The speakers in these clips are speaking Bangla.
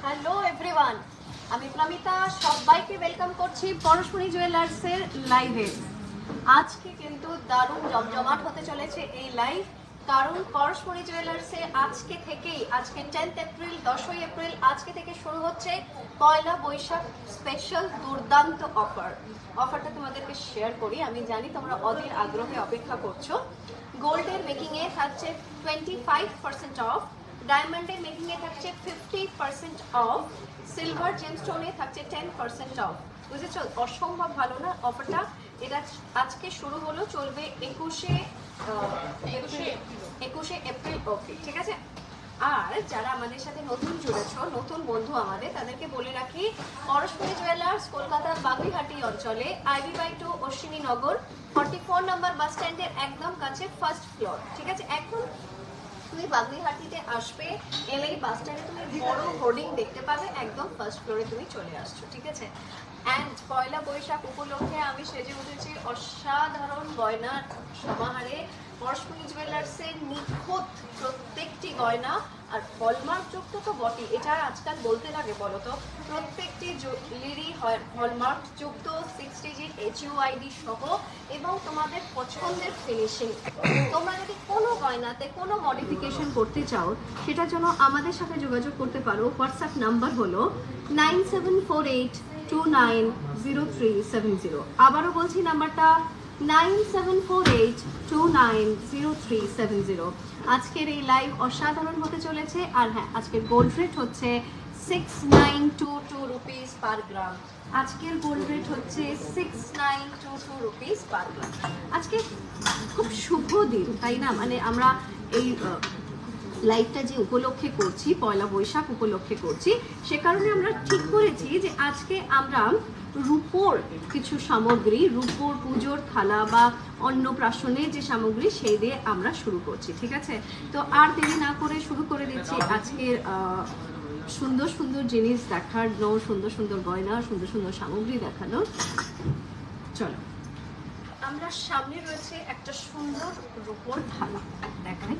হ্যালো এভরিওয়ান, আমি প্রমিতা, সবাইকে ওয়েলকাম করছি পরশমণি জুয়েলার্সের লাইভে। আজকে কিন্তু দারুণ জমজমাট হতে চলেছে এই লাইভ, কারণ পরশমণি জুয়েলার্সে আজকে থেকেই, আজকে 10th এপ্রিল, 10ই এপ্রিল, আজকে থেকে শুরু হচ্ছে পয়লা বৈশাখ স্পেশাল দুর্দান্ত অফার। অফারটা তোমাদেরকে শেয়ার করি। আমি জানি তোমরা অধীর আগ্রহে অপেক্ষা করছো। গোল্ডের মেকিংয়ে থাকছে 25% অফ, ডায়মন্ডের মেকিং এ থাকছে 50% অফ, সিলভার জেমস্টোনে থাকছে 10% অফ। বুঝেছো? অসম্ভব ভালো না অফারটা? এটা আজকে শুরু হলো, চলবে 21শে এপ্রিল অবধি, ঠিক আছে? আর যারা আমাদের সাথে নতুন জুড়েছ, নতুন বন্ধু আমাদের, তাদেরকে বলে রাখি, পরশমণি জুয়েলার্স কলকাতার বাগুইহাটি অঞ্চলে IB/2 অশ্বিনী নগর 44 নম্বর বাস স্ট্যান্ডের একদম কাছে, ফার্স্ট ফ্লোর, ঠিক আছে? এখন তুমি বাগুইহাটিতে আসবে, এলেই বাস স্ট্যান্ডে তুমি বড় হোর্ডিং দেখতে পাবে, একদম ফার্স্ট ফ্লোরে তুমি চলে আসছো, ঠিক আছে? অ্যান্ড পয়লা বৈশাখ উপলক্ষে আমি সেজে উঠেছি অসাধারণ গয়নার সমাহারে। পরশমণি জুয়েলার্সের নিখুঁত প্রত্যেকটি গয়না, আর হলমার্ক যুক্ত তো বটে, এটা আজকাল বলতে লাগে বলো তো? প্রত্যেকটি জুয়েলারি হলমার্ক যুক্ত, 6 ডিজিট HUID সহ, এবং তোমাদের পছন্দের ফিনিশিং। তোমরা যদি কোনো গয়নাতে কোনো মডিফিকেশন করতে চাও, সেটার জন্য আমাদের সাথে যোগাযোগ করতে পারো। হোয়াটসঅ্যাপ নাম্বার হলো 9748290370। আবারও বলছি নাম্বারটা 9748290370। আজকের এই লাইভ অসাধারণ হতে চলেছে। আর হ্যাঁ, আজকের গোল্ড রেট হচ্ছে 6922 রুপিস পার গ্রাম। আজকের গোল্ড রেট হচ্ছে 6922 রুপিস পার গ্রাম। আজকে খুব শুভ দিন, তাই না? মানে আমরা এই লাইভটা যে উপলক্ষে করছি, পয়লা বৈশাখ উপলক্ষে করছি, সে কারণে আমরা ঠিক করেছি যে আজকে আমরা রূপোর কিছু সামগ্রী, রূপোর পুজোর থালা বা অন্নপ্রাশনের যে সামগ্রী, সেই দিয়ে আমরা শুরু করছি, ঠিক আছে? তো আর দেরি না করে শুরু করে দিচ্ছি আজকের সুন্দর সুন্দর জিনিস দেখানো, সুন্দর সুন্দর গয়না, সুন্দর সুন্দর সামগ্রী দেখানো। চলো, আমরা সামনে রয়েছে একটা সুন্দর রূপোর থালা, দেখাই।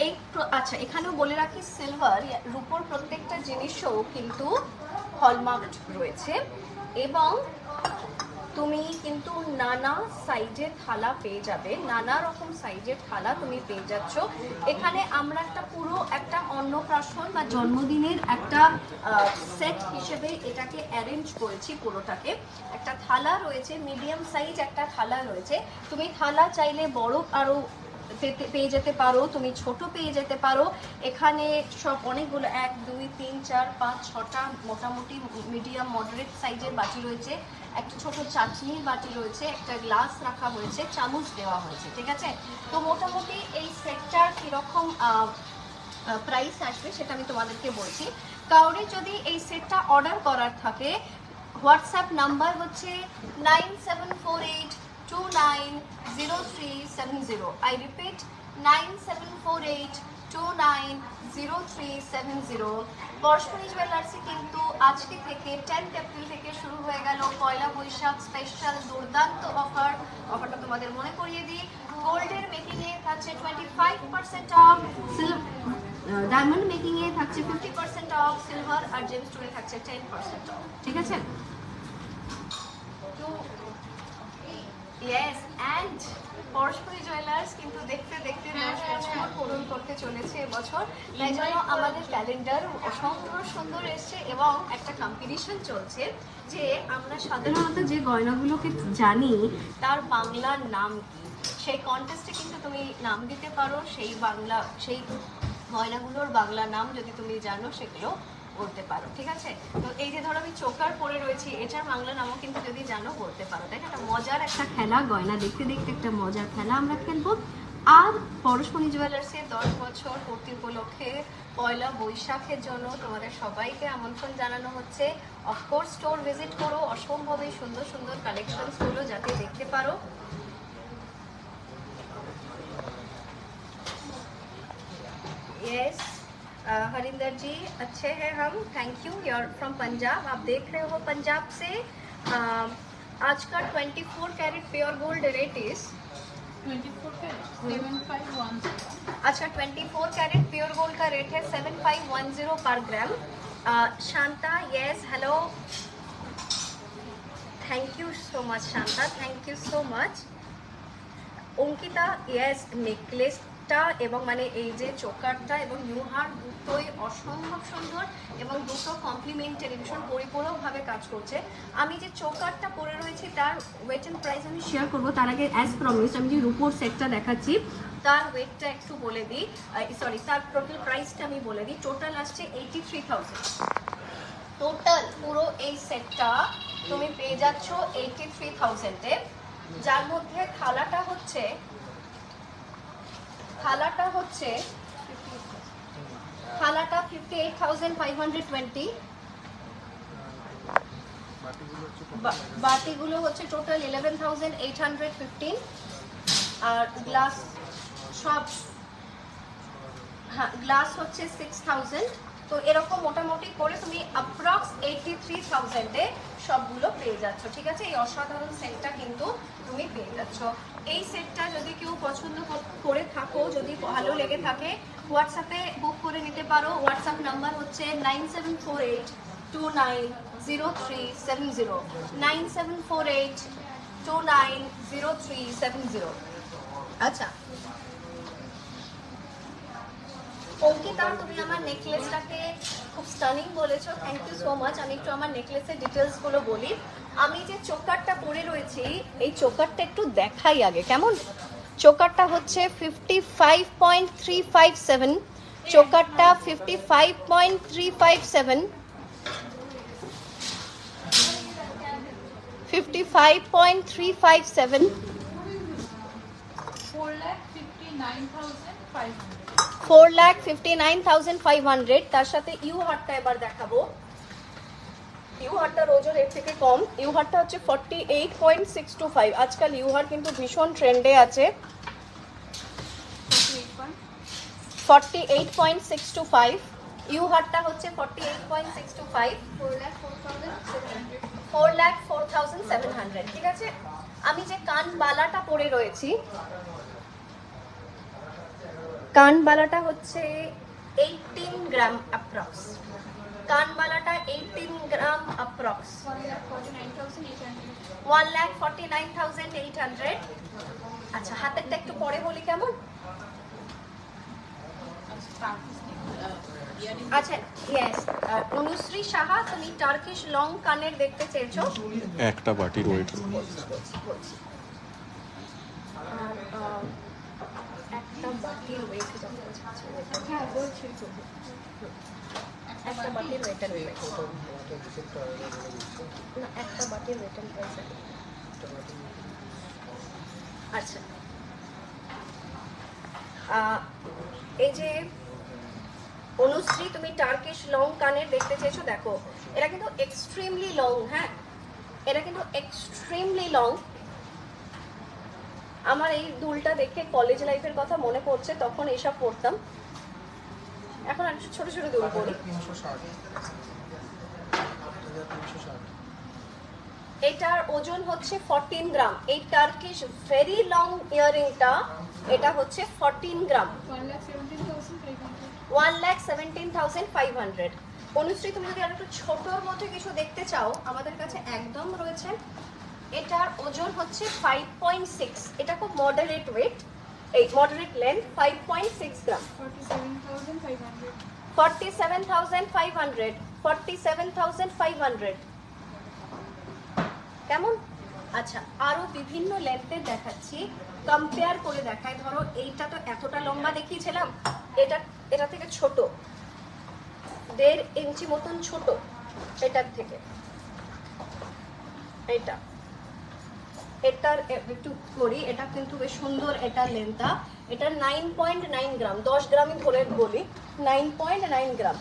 এই আচ্ছা, এখানেও বলে রাখি, সিলভার রূপোর প্রত্যেকটা জিনিসও কিন্তু হলমার্ক রয়েছে, এবং তুমি কিন্তু নানা সাইজের থালা পেয়ে যাবে, নানা রকম সাইজের থালা তুমি পেয়ে যাচ্ছ এখানে। আমরা একটা পুরো একটা অন্নপ্রাশন বা জন্মদিনের একটা সেট হিসেবে এটাকে অ্যারেঞ্জ করেছি পুরোটাকে। একটা থালা রয়েছে, মিডিয়াম সাইজ একটা থালা রয়েছে। তুমি থালা চাইলে বড় আরো পেয়ে যেতে পারো, তুমি ছোট পেয়ে যেতে পারো। এখানে সব অনেকগুলো 1 2 3 4 5 6টা মোটামুটি মিডিয়াম মডারেট সাইজের বাটি রয়েছে, একটা ছোট চাটনির বাটি রয়েছে, একটা গ্লাস রাখা হয়েছে, চামচ দেওয়া হয়েছে, ঠিক আছে? তো মোটামুটি এই সেটটার কিরকম প্রাইস আসবে সেটা আমি তোমাদেরকে বলছি। কাউরে যদি এই সেটটা অর্ডার করার থাকে, হোয়াটসঅ্যাপ নাম্বার হচ্ছে 9748290370। I repeat, 9748290370। পরশমণি জুয়েলার্সে কিন্তু আজকে থেকে 10th এপ্রিল থেকে শুরু হয়ে গেল পয়লা বৈশাখ স্পেশাল দুর্দান্ত অফার। অফারটা তোমাদের মনে করিয়ে দিই, গোল্ডের মেকিংয়ে থাকছে 25% অফ, ডায়মন্ড মেকিং এ থাকছে 50% অফ, সিলভার আর জেমস্টোনে থাকছে 10% অফ, ঠিক আছে? তো ইয়েস, অ্যান্ড পরশমণি জুয়েলার্স কিন্তু দেখতে দেখতে 10 বছর পূরণ করতে চলেছে এবছর। তাই জন্য আমাদের ক্যালেন্ডার অসম্ভব সুন্দর এসছে, এবং একটা কম্পিটিশন চলছে যে আমরা সাধারণত যে গয়নাগুলোকে জানি তার বাংলার নাম কি, সেই কন্টেস্টে কিন্তু তুমি নাম দিতে পারো। সেই গয়নাগুলোর বাংলা নাম যদি তুমি জানো, সেগুলো বলতে পারো, ঠিক আছে? তো এই যে ধরো আমি চোকার পরে রয়েছি, এটার বাংলা নামও কিন্তু যদি জানো বলতে পারো, তাই না? একটা মজার একটা খেলা, গয়না দেখতে দেখতে একটা মজার খেলা আমরা খেলবো। আর পরশমণি জুয়েলার্সের 10 বছর পূর্তি উপলক্ষে পয়লা বৈশাখের জন্য তোমাদের সবাইকে আমন্ত্রণ জানানো হচ্ছে। অফকোর্স স্টোর ভিজিট করো, অসম্ভবই সুন্দর সুন্দর কালেকশনসগুলো যাতে দেখতে পারো। यस हरिंदर जी, अच्छे हैं हम, thank you. You are from Punjab, आप देख रहे हो पंजाब से। आज का 24 karat pure gold rate is 24 karat 7510 अच्छा 24 कैरेट प्योर गोल्ड का रेट है 7510 पर gram. Shanta yes hello, thank you so much Shanta, thank you so much. Ankita yes, নেকলেসটা এবং মানে এই যে চোকারটা এবং নিউহার দুটোই অসম্ভব সুন্দর এবং দুটো কমপ্লিমেন্টারি ভীষণ পরিপূরকভাবে কাজ করছে। আমি যে চোকারটা পরে রয়েছি তার ওয়েট অ্যান্ড প্রাইস আমি শেয়ার করবো, তার আগে অ্যাজ প্রমিস আমি যে রুপোর সেটটা দেখাচ্ছি তার ওয়েটটা একটু বলে দিই, সরি তার টোটাল প্রাইসটা আমি বলে দিই। টোটাল আসছে 83,000। টোটাল পুরো এই সেটটা তুমি পেয়ে যাচ্ছ 83,000-এ, যার মধ্যে থালাটা হচ্ছে 58,520, বাটিগুলো হচ্ছে টোটাল 11,815, আর গ্লাস সব, হ্যাঁ গ্লাস হচ্ছে 6,000। তো এরকম মোটামুটি করে তুমি অ্যাপ্রক্স 83,000-এ সবগুলো পেয়ে যাচ্ছ, ঠিক আছে। এই অসাধারণ সেটটা কিন্তু তুমি পেয়ে যাচ্ছ। এই সেটটা যদি কেউ পছন্দ করে থাকো, যদি ভালো লেগে থাকে, হোয়াটসঅ্যাপে বুক করে নিতে পারো। হোয়াটসঅ্যাপ নাম্বার হচ্ছে 9748290370, 9748290370। আচ্ছা অঙ্কিতা, তুমি আমার নেকলেসটাকে খুব স্টানিং বলেছো, থ্যাংক ইউ সো মাচ। আমি একটু আমার নেকলেসের ডিটেলসগুলো বলি। আমি যে চোকারটা পরে রয়েছি এই চোকারটা একটু দেখাই আগে কেমন। চোকারটা হচ্ছে 55.357, চোকারটা 55.357, 55.357, 4,59,500। তার সাথে ইউ হারটা এবার দেখাবো। ইউ হারটার ওজন এর থেকে কম। ইউ হারটা হচ্ছে 48.625। আজকাল ইউ হার কিন্তু ভীষণ ট্রেন্ডে আছে। 48.625 ইউ হারটা হচ্ছে 48.625, 4,04,700, ঠিক আছে। আমি যে কানবালাটা পরে রয়েছি, কানবালাটা হচ্ছে 18 গ্রাম অ্যাপ্রক্স, কানবালাটা 18 গ্রাম অ্যাপ্রক্স, 1,49,800। আচ্ছা হাতেরটা একটু পরে বলি কেমন। আচ্ছা ইয়েস, অনুশ্রী সাহা, তুমি টার্কিশ লং কানের দেখতে চেয়েছো। একটা বাটির ওয়েট, একটা বাটির ওয়েট, হ্যাঁ বলছি, একটা বাটির ওয়েট না, একটা বাটির ওয়েট প্রাইস। আচ্ছা এই যে অনুশ্রী তুমি টার্কিশ লং কানের দেখতে চেয়েছো, দেখো এটা কিন্তু এক্সট্রিমলি লং, হ্যাঁ এটা কিন্তু এক্সট্রিমলি লং। আমার এই দুলটা দেখে কলেজ লাইফের কথা মনে পড়ছে, তখন এইসব পড়তাম। এখন আমি ছোট ছোট দুল পরি। এটার ওজন হচ্ছে 14 গ্রাম। এই টার্কিশ ভেরি লং ইয়ারিংটা এটা হচ্ছে 14 গ্রাম, 1,17,500। অনুশ্রী তুমি যদি আর একটু ছোটোর মধ্যে কিছু দেখতে চাও আমাদের কাছে একদম রয়েছে। এটার ওজন হচ্ছে 5.6, এটা খুব মডারেট ওয়েট, এই মডারেট লেন্থ, 5.6 গ্রাম, 47,500, 47,500 কেমন। আচ্ছা আরো বিভিন্ন লেন্থের দেখাচ্ছি, কম্পেয়ার করে দেখাই। ধরো এইটা তো এতটা লম্বা দেখিয়েছিলাম, এটা থেকে ছোট, 1.5 ইঞ্চি মতন ছোট এটার থেকে। এটার একটু করি, এটা কিন্তু বেশ সুন্দর, এটার লেন্থটা, এটা 9.9 গ্রাম, 10 গ্রামই ধরে বলি, 9.9 গ্রাম,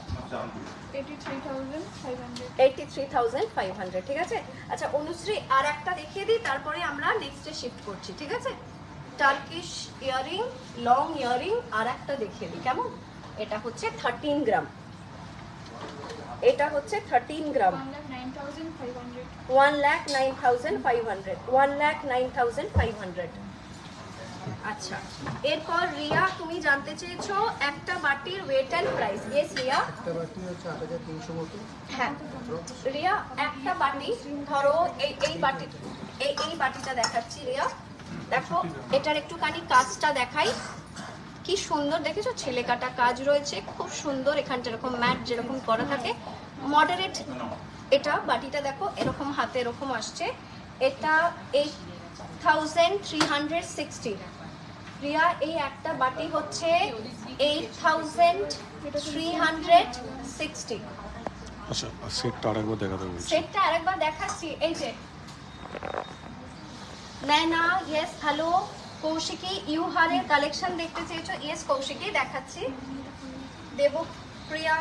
83,500, ঠিক আছে। আচ্ছা অনুশ্রী আর একটা দেখিয়ে দিই, তারপরে আমরা নেক্সটে শিফট করছি, ঠিক আছে। টার্কিশ ইয়ারিং, লং ইয়ারিং আর একটা দেখিয়ে দিই কেমন। এটা হচ্ছে 13 গ্রাম, এটা হচ্ছে 13 গ্রাম, 1,09,500, 1,09,500। আচ্ছা, এরপর রিয়া তুমি জানতে চেয়েছো একটা বাটির weight and price. Yes Riya. একটা বাটি হচ্ছে 8300 মতো। হ্যাঁ রিয়া, একটা বাটি ধরো এই বাটি এই বাটিটা দেখাচ্ছি রিয়া, দেখো এটার একটুখানি কাজটা দেখাই, কি সুন্দর দেখেছো, ছেলে কাটা কাজ রয়েছে, খুব সুন্দর। এখানটা এরকম ম্যাট যেরকম করা থাকে মডারেট, এটা বাটিটা দেখো এরকম হাতে এরকম আসছে, এটা 8360। রিয়া এই একটা বাটি হচ্ছে 8360। আচ্ছা সেটটা আরেকবার দেখাতে বলছি। সেটটা আরেকবার দেখাচ্ছি, এই যে নয়না, ইয়েস হ্যালো। কৌশিকী ইউহারের কালেকশন দেখতে চেয়েছো? ইয়েস কৌশিকী দেখাচ্ছি। Debpriya,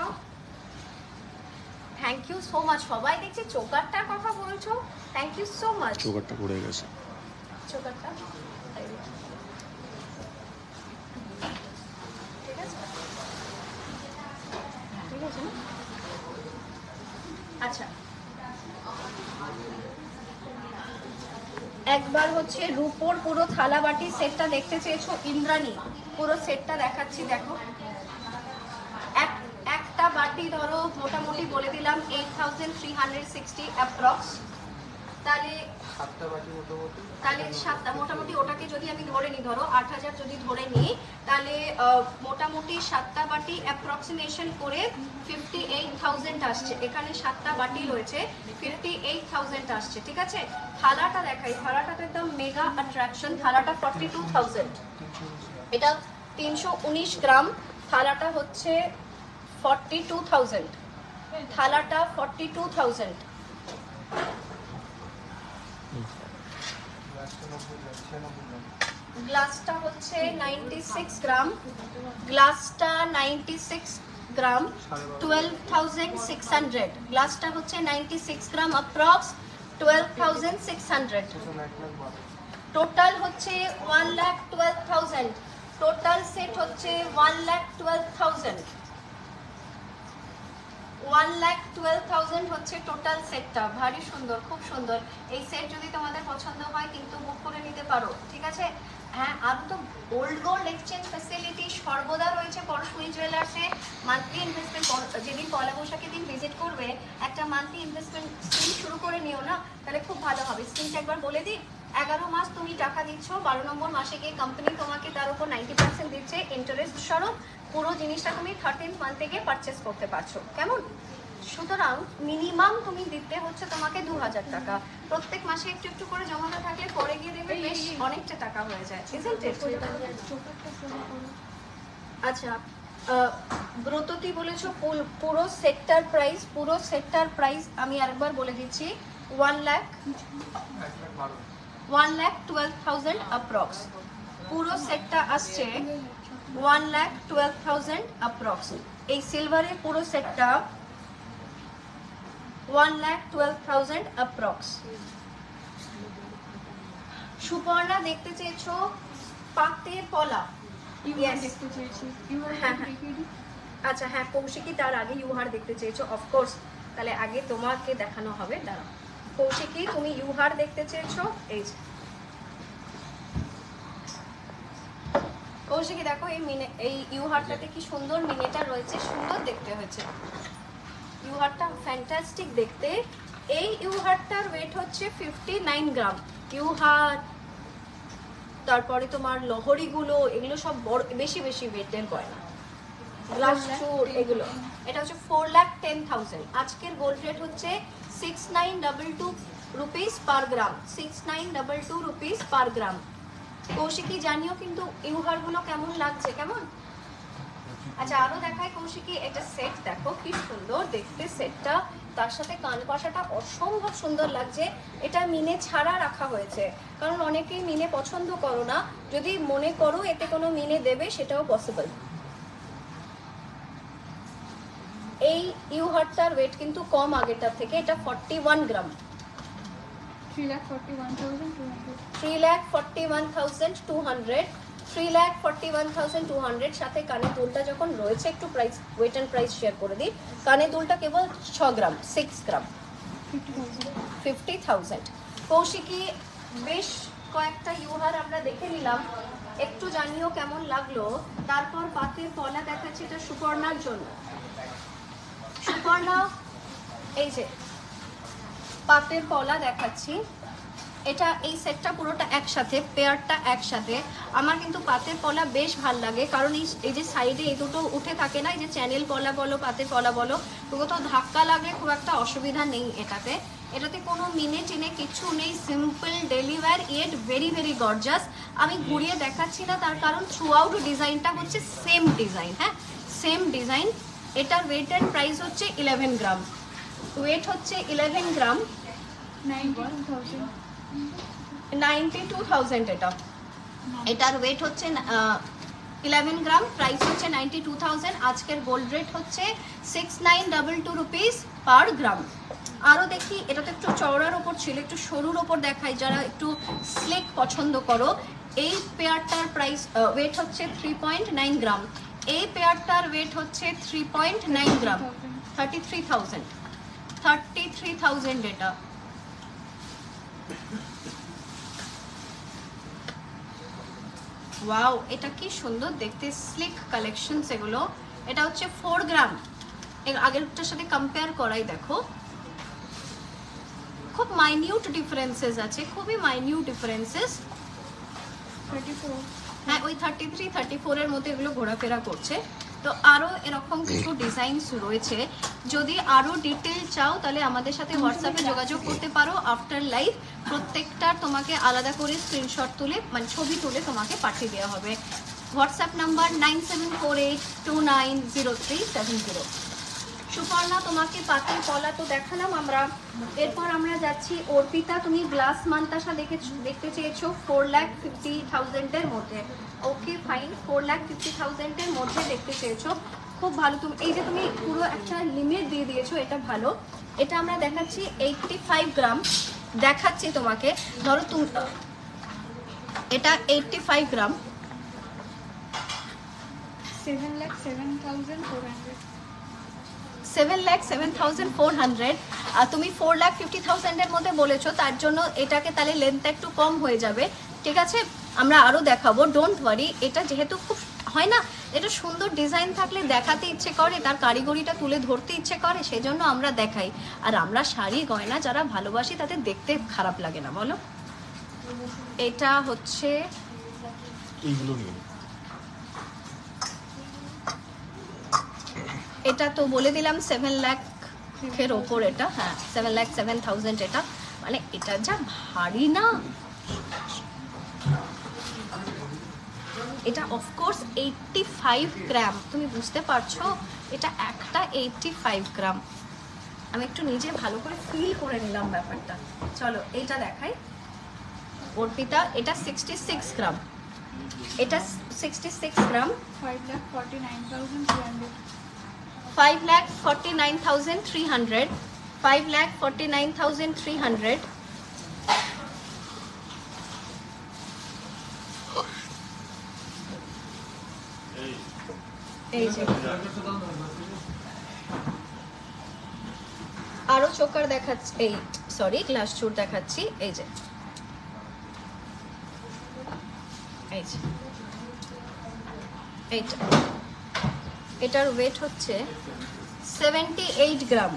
thank you so much. সবাই দেখছি চোকারটার কথা বলছো, থ্যাংক ইউ সো মাচ। চোকারটা পড়ে গেছে। চোকারটা ঠিক আছে, ঠিক আছে না? আচ্ছা, একবার হচ্ছে রূপোর পুরো থালা বাটি সেটটা দেখতে চেয়েছো ইন্দ্রাণী, পুরো সেটটা দেখাচ্ছি দেখো। একটা বাটি ধরো মোটামুটি বলে দিলাম 8360 অ্যাপ্রক্স, তাহলে সাতটা বাটি মোটামুটি। তাহলে সাতটা মোটামুটি, ওটাকে যদি আমি ধরে নিই, ধরো 8000 যদি ধরে নিই, তাহলে মোটামুটি সাতটা বাটি অ্যাপ্রক্সিমেশন করে 58000 আসছে। এখানে সাতটা বাটি রয়েছে, 58000 আসছে, ঠিক আছে। থালাটা দেখাই, থালাটা তো একদম মেগা অ্যাট্রাকশন, থালাটা 42000, এটা 319 গ্রাম, থালাটা হচ্ছে 42000, থালাটা 42000। গ্লাসটা হচ্ছে 96 গ্রাম, গ্লাসটা 96 গ্রাম, 12600। গ্লাসটা হচ্ছে 96 গ্রাম অ্যাপ্রক্স 12600। টোটাল হচ্ছে 1,12,000, টোটাল সেট হচ্ছে 1,12,000, 1,12,000 হচ্ছে টোটাল সেটটা। ভারী সুন্দর, খুব সুন্দর। এই সেট যদি তোমাদের পছন্দ হয় কিন্তু বুক করে নিতে পারো, ঠিক আছে। হ্যাঁ, আর তো গোল্ড এক্সচেঞ্জ ফ্যাসিলিটি সর্বদা রয়েছে পরশুই জুয়েলার্সে। মান্থলি ইনভেস্টমেন্ট, যেদিন পয়লা বৈশাখের দিন ভিজিট করবে একটা মান্থলি ইনভেস্টমেন্ট স্কিম শুরু করে নিও না, তাহলে খুব ভালো হবে। স্কিমটা একবার বলে দিই, 11 মাস তুমি টাকা দিচ্ছ, 12 নম্বর মাসে গিয়ে কোম্পানি তোমাকে তার উপর 90% দিচ্ছে ইন্টারেস্ট স্বরূপ। পুরো জিনিসটা তুমি 13th মান্থ থেকে পারচেস করতে পারছো, কেমন? সুতরাং মিনিমাম তুমি দিতে হচ্ছে তোমাকে 2000 টাকা। প্রত্যেক মাসে একটু একটু করে জমাতে থাকলে পরে গিয়ে দেবে বেশ অনেকটা টাকা হয়ে যায়, isn't it? আচ্ছা, ব্রততি বলেছো পুরো সেক্টর প্রাইস, পুরো সেক্টর প্রাইস আমি আরেকবার বলে দিচ্ছি, 1,12,000 অ্যাপ্রক্স। পুরো সেটটা আসছে 1,12,000 অ্যাপ্রক্স। এই সিলভারের পুরো সেটটা 1,12,000 অ্যাপ্রক্স। সুপর্ণা দেখতে চেয়েছো পাতের পলা? Yes. হ্যাঁ, হ্যাঁ। আচ্ছা হ্যাঁ, কৌশিকী তার আগে ইউহার দেখতে চেয়েছো, অফকোর্স, তাহলে আগে তোমাকে দেখানো হবে। দাঁড়াও কৌশিকী, তুমি ইউহার দেখতে চেয়েছো, এই যে কৌশিকী দেখো এই ইউহারটাতে কি সুন্দর মিনেটা রয়েছে, সুন্দর দেখতে হয়েছে। ইউহারটা ফ্যান্টাস্টিক দেখতে। এই ইউহারটার ওয়েট হচ্ছে 59 গ্রাম। ইউহার, তারপরে তোমার লহরিগুলো, এগুলো সব বড় বেশি বেশি ওয়েটের গয়না, গ্লাস চুর এগুলো। এটা হচ্ছে 4,10,000। আজকের গোল্ড রেট হচ্ছে 6922 rupees per gram, 6922 rupees per গ্রাম। কৌশিকী জানিও কিন্তু ইউহারগুলো কেমন লাগছে, কেমন? আচ্ছা, আরো দেখায় কৌশিকী, এটা সেট দেখো কি সুন্দর দেখতে সেটটা, তার সাথে কান পাশাটা অসম্ভব সুন্দর লাগছে। এটা মিনে ছাড়া রাখা হয়েছে, কারণ অনেকেই মিনে পছন্দ করো না, যদি মনে করো এতে কোনো মিনে দেবে সেটাও পসিবল। এই ইউহারটার ওয়েট কিন্তু কম আগেরটার থেকে, এটা 41 গ্রাম। 3,41,200, 3,41,200 সাথে কানের দুলটা যখন রয়েছে, একটু price weight and price share করে দিই। কানের দুলটা কেবল 6 গ্রাম, 6 গ্রাম, 50,000। কৌশিকী বেশ কয়েকটা ইউহার আমরা দেখে নিলাম, একটু জানিও কেমন লাগলো। তারপর পাতের পলা দেখাচ্ছি, এটা সুপর্ণার জন্য। সুপর্ণা, এই যে পাতের পলা দেখাচ্ছি, এটা এই সেটটা পুরোটা একসাথে, পেয়ারটা একসাথে। আমার কিন্তু পাতের পলা বেশ ভাল লাগে, কারণ এই যে সাইডে এই দুটো উঠে থাকে না, এই যে চ্যানেল পলা বলো পাতের পলা বলো, তো কোথাও ধাক্কা লাগলে খুব একটা অসুবিধা নেই এটাতে। এটাতে কোনো মিনে টিনে কিছু নেই, simple deliver yet very very gorgeous. আমি ঘুরিয়ে দেখাচ্ছি না, তার কারণ থ্রু আউট ডিজাইনটা হচ্ছে সেম ডিজাইন। হ্যাঁ, সেম ডিজাইন। এটার ওয়েট অ্যান্ড প্রাইস হচ্ছে 11 গ্রাম। ওয়েট হচ্ছে 11 গ্রাম, 92,000 এটা। এটার ওয়েট হচ্ছে 11 গ্রাম, প্রাইস হচ্ছে 92,000। আজকের গোল্ড রেট হচ্ছে 6922 রুপিস পার গ্রাম। আরও দেখি, এটা তো একটু চওড়ার ওপর ছিল, একটু সরুর ওপর দেখাই, যারা একটু স্লিক পছন্দ করো। এই পেয়ারটার প্রাইস ওয়েট হচ্ছে 3.9 গ্রাম। এই পেয়ারটার ওয়েট হচ্ছে 3.9 গ্রাম, 33,000 এটা। ওয়াও, এটা কি সুন্দর দেখতে, স্লিক কালেকশন এগুলো। এটা হচ্ছে 4 গ্রাম। এর আগেরটার সাথে কম্পেয়ার করাই দেখো, খুব মাইনিউট ডিফারেন্সেস আছে, খুবই মাইনিউট ডিফারেন্সেস। 34। হ্যাঁ, ওই 33, 34 এর মধ্যে এগুলো ঘোরাফেরা করছে। তো আরও এরকম কিছু ডিজাইনস রয়েছে। যদি আরও ডিটেল চাও তাহলে আমাদের সাথে হোয়াটসঅ্যাপে যোগাযোগ করতে পারো আফটার লাইভ। প্রত্যেকটার তোমাকে আলাদা করে স্ক্রিনশট তুলে, মানে ছবি তুলে তোমাকে পাঠিয়ে দেওয়া হবে। WhatsApp number 9748290370। সুপর্ণা, তোমাকে পাতের পলা তো দেখালাম আমরা। এরপর আমরা যাচ্ছি অর্পিতা, তুমি গ্লাস মান্তাসা দেখতে চেয়েছো 4,50,000 এর মধ্যে। ওকে ফাইন, 4,50,000 এর মধ্যে দেখতে চেয়েছো, খুব ভালো। তুমি এই যে তুমি পুরো একটা লিমিট দিয়ে দিয়েছো, এটা ভালো। এটা আমরা দেখাচ্ছি 85 গ্রাম দেখাচ্ছি তোমাকে। ধরো তুমি, এটা 85 গ্রাম, 7,07,400। 7,07,400। আর তুমি 4,50,000 এর মধ্যে বলেছো, তার জন্য এটাকে তাহলে লেন্থটা একটু কম হয়ে যাবে, ঠিক আছে? আমরা আরও দেখাবো, ডোন্ট ওয়ারি। এটা যেহেতু খুব হয় না, এটা সুন্দর ডিজাইন থাকলে দেখাতে ইচ্ছে করে, তার কারিগরিটা তুলে ধরতে ইচ্ছে করে, সেজন্য আমরা দেখাই। আর আমরা শাড়ি গয়না যারা ভালোবাসি তাদের দেখতে খারাপ লাগে না, বলো? এটা হচ্ছে, এইগুলো নিয়ে এটা তো বলে দিলাম 7 লাখের ওপর এটা। হ্যাঁ, 7,07,000 এটা। মানে এটা যা ভারী না, এটা অফকোর্স 85 গ্রাম, তুমি বুঝতে পারছো? এটা একটা 85 গ্রাম। আমি একটু নিজে ভালো করে ফিল করে নিলাম ব্যাপারটা। চলো এইটা দেখাই অর্পিতা, এটা 66 গ্রাম। এটা 66 গ্রাম, 5,49,300। 5,49,300, 5,49,300। এই যে আরো চোকার দেখাচ্ছি, এই সরি গ্লাস চুর দেখাচ্ছি। এই যে এই যে এইটা, এটার ওয়েট হচ্ছে 78 গ্রাম,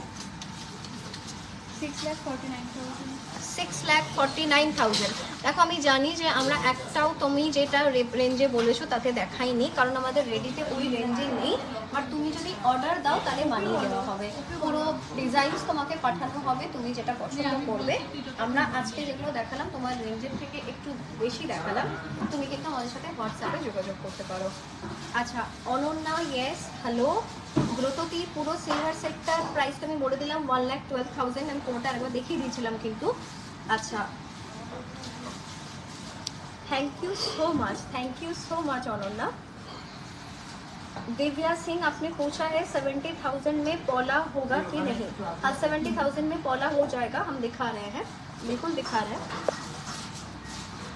6,49,000। 6,49,000। দেখো, আমি জানি যে আমরা একটাও তুমি যেটা রেঞ্জে বলেছো তাতে দেখাইনি, কারণ আমাদের রেডিতে ওই রেঞ্জে নেই। আর তুমি যদি অর্ডার দাও তাহলে বানিয়ে দেওয়া হবে, পুরো ডিজাইনস তোমাকে পাঠানো হবে, তুমি যেটা পছন্দ করবে। আমরা আজকে যেগুলো দেখালাম তোমার রেঞ্জের থেকে একটু বেশি দেখালাম, তুমি কিন্তু আমাদের সাথে হোয়াটসঅ্যাপে যোগাযোগ করতে পারো। আচ্ছা, অনন্যা, ইয়েস, হ্যালো। গ্রোততি পুরো সিলভার সেটটার প্রাইস তুমি বলে দিলাম 1,12,000। আমি পুরোটা একবার দেখিয়ে দিয়েছিলাম কিন্তু। अच्छा, thank you so much Ananya. Divya Singh, आपने पूछा है 70,000 में पौला होगा कि नहीं? हाँ, 70,000 में पौला हो जाएगा, हम दिखा रहे हैं, बिल्कुल दिखा रहे हैं।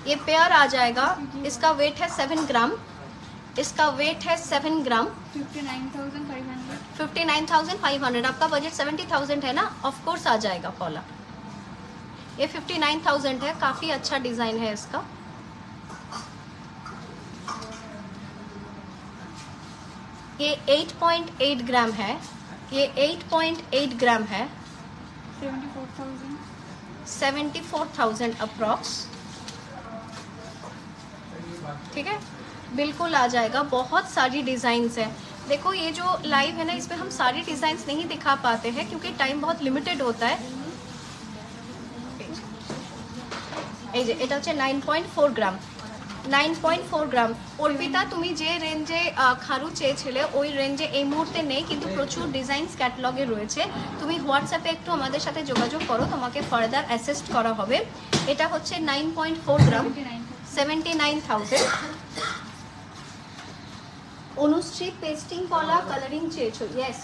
ये पेयर आ जाएगा, इसका वेट है 7 ग्राम, इसका वेट है 7 ग्राम, 59,500। 59,500। आपका बजट 70,000 है ना, ऑफ कोर्स आ जाएगा पौला। ये 59,000 है, काफ़ी अच्छा डिज़ाइन है इसका। ये 8.8 ग्राम है, ये 8.8 ग्राम है, 74,000. 74,000 अप्रॉक्स। ठीक है, बिल्कुल आ जाएगा। बहुत सारी डिज़ाइंस हैं। देखो ये जो लाइव है ना, इसमें हम सारी डिज़ाइंस नहीं दिखा पाते हैं क्योंकि टाइम बहुत लिमिटेड होता है। এই যে এটা হচ্ছে 9.4 গ্রাম, 9.4 গ্রাম। অর্পিতা তুমি যে রেঞ্জে খারু চেয়েছিলে ওই রেঞ্জে এই মুহূর্তে নেই, কিন্তু প্রচুর ডিজাইনস ক্যাটালগে রয়েছে। তুমি হোয়াটসঅ্যাপে একটু আমাদের সাথে যোগাযোগ করো, তোমাকে ফার্দার অ্যাসিস্ট করা হবে। এটা হচ্ছে 9.4 গ্রাম, 79,000। অনুশ্রী পেস্টিং কলা কালারিং চেয়েছো, ইয়েস।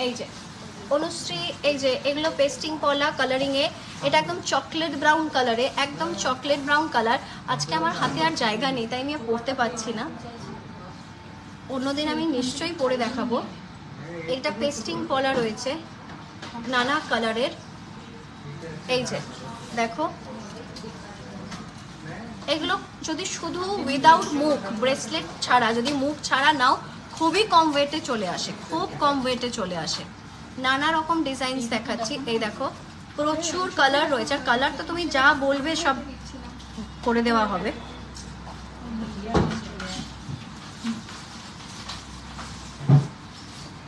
এই যে অনুশ্রী, এই যে এগুলো পেস্টিং কলা কালারিং এ, এটা একদম চকলেট ব্রাউন কালারে, একদম চকলেট ব্রাউন কালার। আজকে আমার হাতে আর জায়গা নেই তাই আমি পরতে পারছি না, অন্যদিন আমি নিশ্চয়ই পরে দেখাবো। এটা পেস্টিং কলা রয়েছে নানা কালারের। এই যে দেখো, এগুলো যদি শুধু উইদাউট মুখ, ব্রেসলেট ছাড়া, যদি মুখ ছাড়া নাও, খুবই কম ওয়েটে চলে আসে, খুব কম ওয়েটে চলে আসে। নানা রকম ডিজাইনস দেখাচ্ছি। এই দেখো প্রচুর কালার রয়েছে, আর কালার তো তুমি যা বলবে সব করে দেওয়া হবে।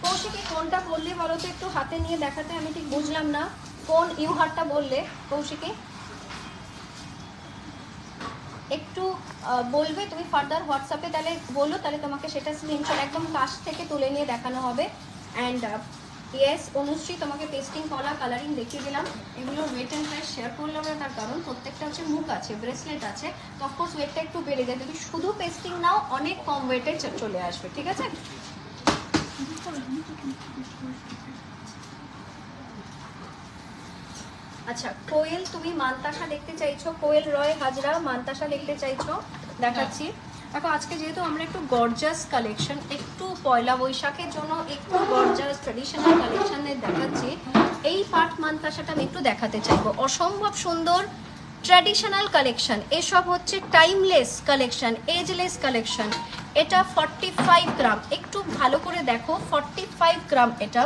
কৌশিকী কোনটা বললে বলো তো, একটু হাতে নিয়ে দেখাতে, আমি ঠিক বুঝলাম না কোন ইউ হারটা বললে কৌশিকী, একটু বলবে তুমি ফার্দার হোয়াটসঅ্যাপে, তাহলে বলো, তাহলে তোমাকে সেটা স্ক্রিনশট একদম কাছ থেকে তুলে নিয়ে দেখানো হবে। অ্যান্ড ইয়েস অনুশ্রী, তোমাকে পেস্টিং কলা কালারিং দেখিয়ে দিলাম। এগুলোর ওয়েট অ্যান্ড প্রাইস শেয়ার করলাম না, তার কারণ প্রত্যেকটা হচ্ছে মুখ আছে, ব্রেসলেট আছে, তো অফকোর্স ওয়েটটা একটু বেড়ে যায়। যদি শুধু পেস্টিং নাও অনেক কম ওয়েটে চলে আসবে। ঠিক আছে, আচ্ছা কোয়েল তুমি মান্তাসা দেখতে চাইছো, কোয়েল রয় হাজরা মান্তাসা দেখতে চাইছো, দেখাচ্ছি। দেখো আজকে যেহেতু আমরা একটু গর্জাস কালেকশন, একটু পয়লা বৈশাখের জন্য একটু গর্জাস ট্রেডিশনাল কালেকশনের দেখাচ্ছি। এই পাট মান্তাসাটা আমি একটু দেখাতে চাইবো, অসম্ভব সুন্দর ট্র্যাডিশনাল কালেকশন। এসব হচ্ছে টাইমলেস কালেকশন, এজলেস কালেকশন। এটা 45 গ্রাম, একটু ভালো করে দেখো, 45 গ্রাম। এটা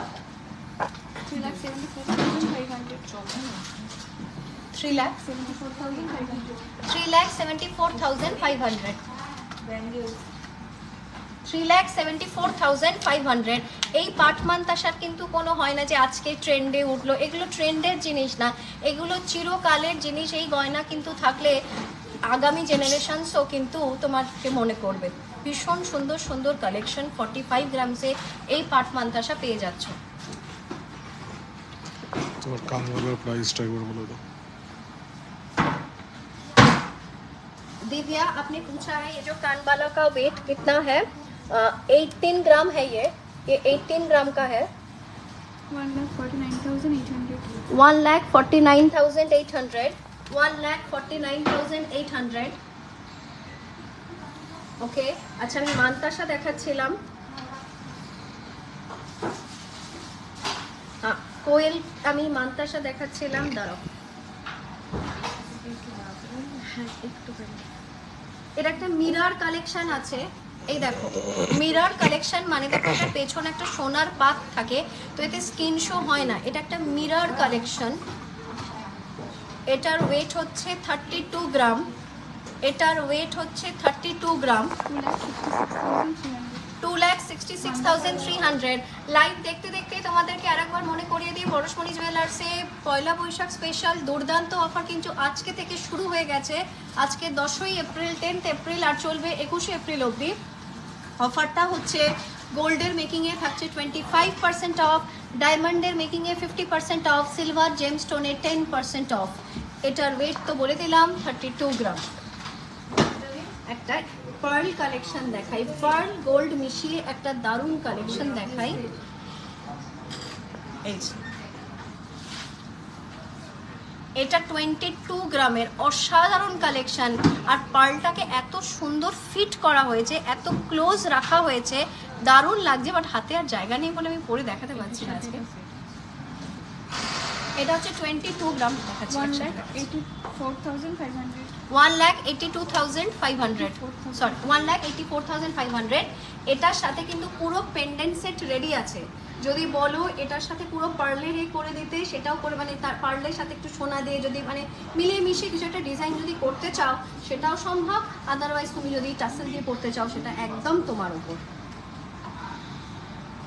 3,74,500। 3,74,500। এই পাট মান্তাসার কিন্তু কোনো হয় না যে আজকে ট্রেন্ডে উঠলো, এগুলো ট্রেন্ডের জিনিস না, এগুলো চিরকালের জিনিস। এই গয়না কিন্তু থাকলে আগামী জেনারেশনসও কিন্তু তোমাকে মনে করবে। ভীষণ সুন্দর সুন্দর কালেকশন, 45 গ্রামসে এই পাট মান্তাসা পেয়ে যাচ্ছ। তোমার কানওয়ালার প্রাইসটা একবার বলে দাও। दिव्या आपने पूछा है ये जो कानबाला का वेट कितना है, 18 ग्राम है। ये 18 ग्राम का है। 1,49,800. 1,49,800। 1,49,800। ওকে, আচ্ছা আমি মান্তাসা দেখাচ্ছিলাম। কোয়েল আমি মান্তাসা দেখাচ্ছিলাম, দাঁড়াও। হ্যাঁ একটুখানি, এটা একটা মিরর কালেকশন আছে। এই দেখো মিরর কালেকশন মানে দেখো এটা পেছনে একটা সোনার পাত থাকে, তো এতে স্কিন শো হয় না। এটা একটা মিরর কালেকশন। এটার ওয়েট হচ্ছে 32 গ্রাম। এটার ওয়েট হচ্ছে 32 গ্রাম। 2,66,300। লাইভ দেখতে দেখতে তোমাদেরকে আরেকবার মনে করিয়ে দিই, পরশমণি জুয়েলার্সে পয়লা বৈশাখ স্পেশাল দুর্দান্ত অফার কিন্তু আজকে থেকে শুরু হয়ে গেছে। আজকে 10ই এপ্রিল, 10th এপ্রিল আর চলবে 21শে এপ্রিল অবধি। অফারটা হচ্ছে গোল্ডের মেকিংয়ে থাকছে 25% অফ, ডায়মন্ডের মেকিংয়ে 50% অফ, সিলভার জেমস্টোনে 10% অফ। এটার ওয়েট তো বলে দিলাম 32 গ্রাম। একটা পার্ল কালেকশন দেখাই, পার্ল গোল্ড মিশিয়ে একটা দারুণ কালেকশন দেখাই। এই এটা 22 গ্রামের অসাধারণ কালেকশন, আর পার্লটাকে এত সুন্দর ফিট করা হয়েছে, এত ক্লোজ রাখা হয়েছে, দারুণ লাগছে। বাট হাতে আর জায়গা নেই বলে আমি পরে দেখাতে পারছি না আজকে। এটা হচ্ছে 22 গ্রাম দেখাচ্ছি 1,84,500. 1,82,500 সরি 1,84,500। এটার সাথে কিন্তু পুরো পেন্ডেন্ট সেট রেডি আছে। যদি বলো এটার সাথে পুরো পার্লের করে দিতে সেটাও করে, মানে তার পার্লের সাথে একটু সোনা দিয়ে যদি মানে মিলিয়ে মিশিয়ে কিছু একটা ডিজাইন যদি করতে চাও সেটাও সম্ভব। আদারওয়াইজ তুমি যদি টাসেল দিয়ে করতে চাও সেটা একদম তোমার উপর।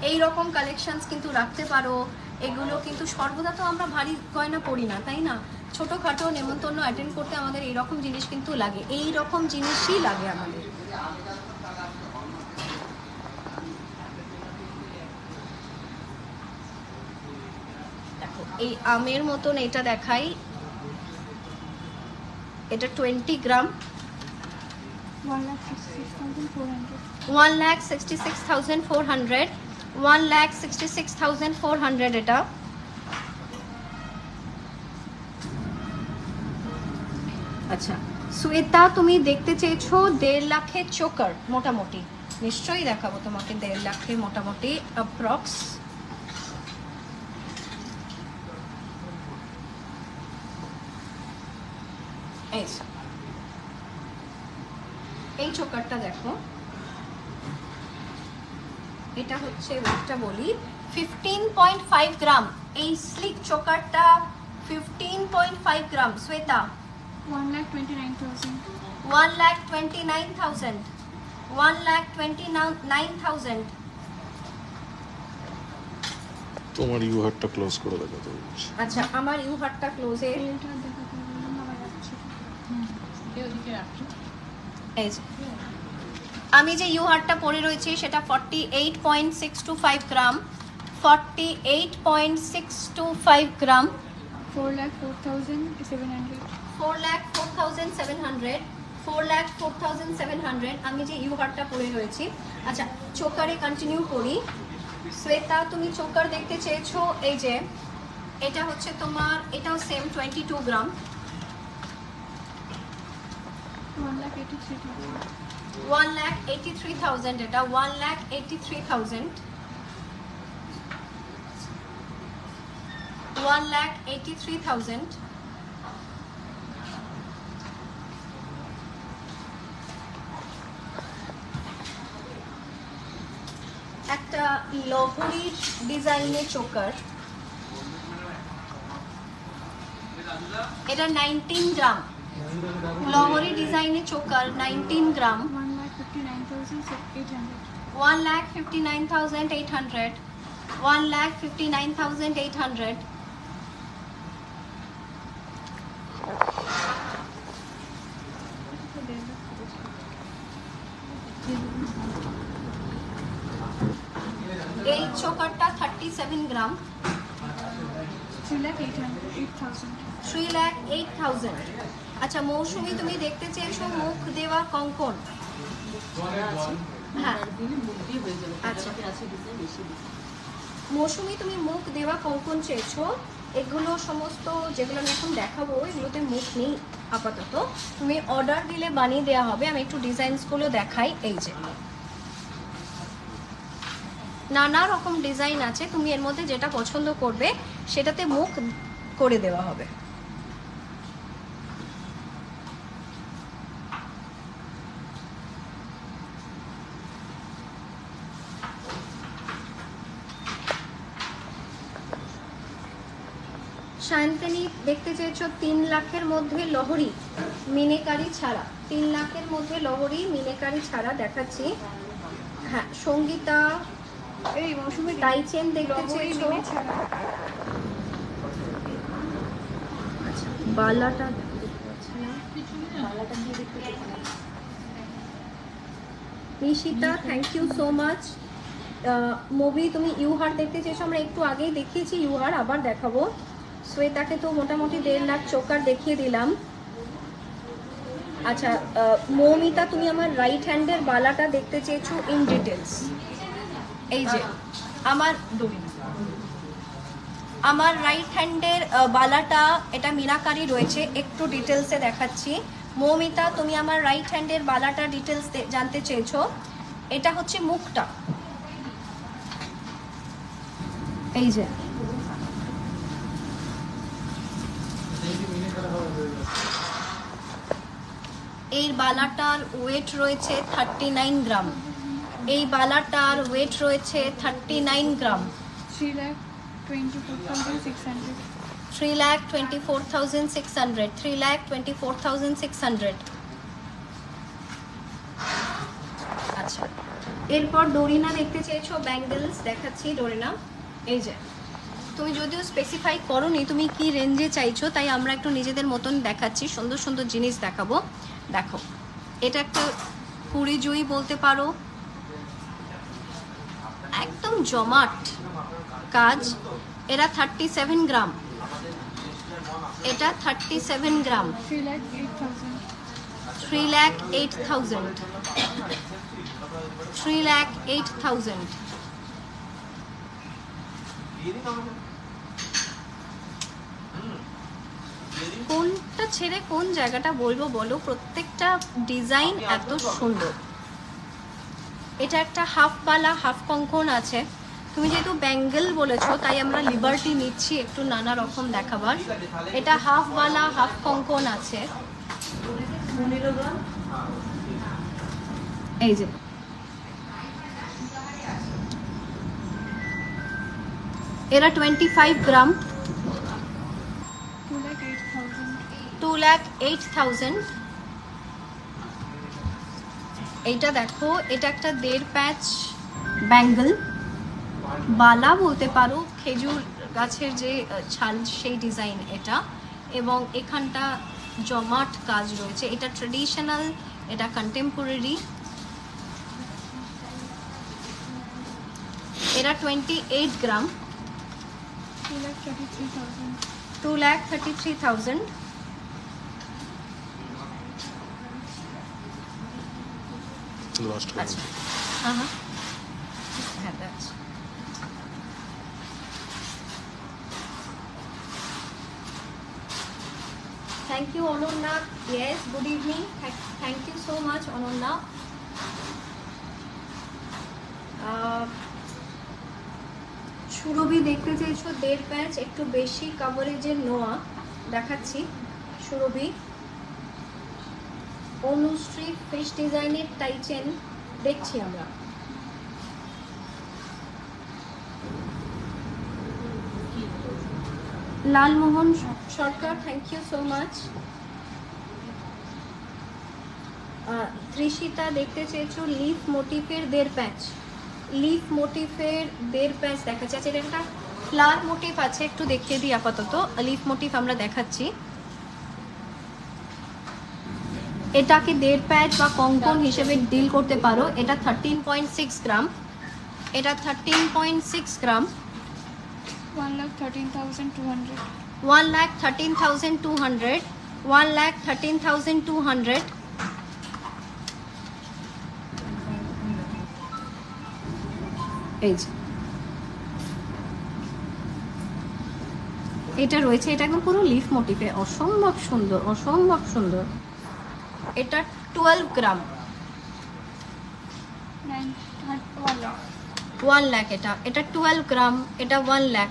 এই রকম কালেকশনস কিন্তু রাখতে পারো। এগুলো কিন্তু সর্বদা তো আমরা ভারী গয়না পরি না, তাই না? ছোটোখাটো নেমন্তন্ন অ্যাটেন্ড করতে আমাদের এই রকম জিনিস কিন্তু লাগে, এই রকম জিনিসই লাগে আমাদের। দেখো এই আমের মতন এটা দেখাই, এটা 20 গ্রাম 1,66,400. 1,66,400 1,66,400 এটা। আচ্ছা শ্বেতা তুমি দেখতে চেয়েছো 1.5 লাখের চোকার, মোটামুটি নিশ্চয়ই দেখাবো তোমাকে 1.5 লাখের মোটামুটি অ্যাপ্রক্স। এই চোকারটা দেখো, এটা হচ্ছে ওয়েটটা বলি 15.5 গ্রাম। এই স্লিক চোকারটা 15.5 গ্রাম। শ্বেতা 1,29,000. 1,29,000 1,29,000। তোমার ইউ হারটা ক্লোজ করে দেখাতে বলছি। আচ্ছা আমার ইউ হারটা ক্লোজে তেলটা দেখাতে বললাম, আবার রাখছি। এই যে আমি যে ইউ হারটা পরে রয়েছি সেটা 48.625 গ্রাম 48.625 গ্রাম 4,04,700. 4,04,700 4,04,700 আমি যে ইউ হারটা পরে রয়েছি। আচ্ছা চোকারে কন্টিনিউ করি। শ্বেতা তুমি চোকার দেখতে চেয়েছো, এই যে এটা হচ্ছে তোমার, এটাও সেম 22 গ্রাম 1,83,000. 1,83,000 এটা 1,83,000 1,83,000। একটা লহরির ডিজাইনের চোকার, এটা 19 গ্রাম লহরি ডিজাইনের চোকার 19 গ্রাম 1,59,800. 1,59,800 1,59,800। এই চোকারটা 37 গ্রাম 3,08,000. 3,08,000। আচ্ছা মৌসুমী তুমি দেখতে চেয়েছো মুখ দেওয়া কঙ্কন। হ্যাঁ আচ্ছা মৌসুমী তুমি মুখ দেওয়া কঙ্কন চেয়েছো। এগুলো সমস্ত যেগুলো আমি এখন দেখাবো এগুলোতে মুখ নেই আপাতত, তুমি অর্ডার দিলে বানিয়ে দেওয়া হবে। আমি একটু ডিজাইনসগুলো দেখাই। এই যে নানা রকম ডিজাইন আছে, তুমি এর মধ্যে যেটা পছন্দ করবে সেটাতে মুখ করে দেওয়া হবে। সায়ন্তনী দেখতে চেয়েছো 3 লাখের মধ্যে লহরি মিনেকারি ছাড়া, 3 লাখের মধ্যে লহরি মিনেকারি ছাড়া দেখাচ্ছি। হ্যাঁ সঙ্গীতা এই মৌসুমী টাইচেন দেখতে চেয়েছো। আচ্ছা বালাটা দেখতে পাচ্ছি না, বালাটা দিয়ে দেখতে পাচ্ছি। Nishita thank you so much. Movie তুমি ইউহার দেখতে চেয়েছো, আমরা একটু আগেই দেখিয়েছি ইউহার, আবার দেখাবো। শ্বেতাকে তো মোটামুটি 1.5 লাখ চোকার দেখিয়ে দিলাম। আচ্ছা মৌমিতা তুমি আমার রাইট হ্যান্ডের বালাটা দেখতে চেয়েছো ইন ডিটেলস। এই যে আমার রাইট হ্যান্ডের বালাটা, এটা মিনাকারি রয়েছে, একটু ডিটেলসে দেখাচ্ছি। মৌমিতা তুমি আমার রাইট হ্যান্ডের বালাটা ডিটেলস জানতে চেয়েছো। এটা হচ্ছে মুখটা, এই যে এই বালাটার ওয়েট রয়েছে 39 গ্রাম। এই বালাটার ওয়েট রয়েছে 39 গ্রাম। 3,24,600. 3,24,600, 3,24,600। আচ্ছা, এরপর ডোরিনা দেখতে চেয়েছো, ব্যাঙ্গেলস দেখাচ্ছি। ডোরিনা, এই যে তুমি যদিও স্পেসিফাই করোনি তুমি কি রেঞ্জে চাইছো, তাই আমরা একটু নিজেদের মতন দেখাচ্ছি, সুন্দর সুন্দর জিনিস দেখাবো। দেখো, এটা একটা কুড়ি জুই বলতে পারো, একদম জমাট কাজ। এরা 37 গ্রাম, এটা 37 গ্রাম। 3,08,000. 3,08,000, 3,08,000। কোনটা ছেড়ে কোন জায়গাটা বলবো বলো, প্রত্যেকটা ডিজাইন এত সুন্দর। এটা একটা হাফ বালা হাফ কঙ্কন আছে। তুমি যেহেতু ব্যাঙ্গেল বলেছো তাই আমরা লিবার্টি নিচ্ছি একটু নানা রকম দেখাবার। এটা হাফ বালা হাফ কঙ্কন আছে। এই যে এরা 25 গ্রাম, 2,08,000. 2,08,000। এইটা দেখো, এটা একটা 1.5 প্যাচ ব্যাঙ্গল বালা বলতে পারো, খেজুর গাছের যে ছাল সেই ডিজাইন এটা, এবং এখানটা জমাট কাজ রয়েছে। এটা ট্রেডিশনাল, এটা কন্টেম্পোরারি। এরা 28 গ্রাম, 2,33,000. 2,33,000। লাস্ট আচ্ছা, হ্যাঁ that's thank you Ananya, yes good evening, thank you so much Ananya। সুরভি দেখতে চেয়েছো 1.5 প্যাচ একটু বেশি কাভারেজের নোয়া দেখাচ্ছি। সুরভি, অনুশ্রী ফিশ ডিজাইনের টাইচেন দেখছি আমরা। লালমোহন সরকার, থ্যাংক ইউ সো মাচ। ত্রিশিতা দেখতে চেয়েছো লিফ মোটিফের 1.5 প্যাচ, লিফ মোটিফের 1.5 প্যাচ দেখাচ্ছি। আচ্ছা, এটা একটা ফ্লাওয়ার মোটিভ আছে, একটু দেখিয়ে দিই আপাতত। লিফ মোটিভ আমরা দেখাচ্ছি। এটাকে 1.5 প্যাচ বা কঙ্কন হিসেবে ডিল করতে পারো। এটা 13.6 গ্রাম, এটা 13.6 গ্রাম। 1,13,200. 1,13,200, 1,13,200। এই যে এটা রয়েছে, এটা একদম পুরো লিফ মোটিফে, অসম্ভব সুন্দর, অসম্ভব সুন্দর। এটা 12 গ্রাম, 1 লাখ। এটা 12 গ্রাম, এটা 1 লাখ।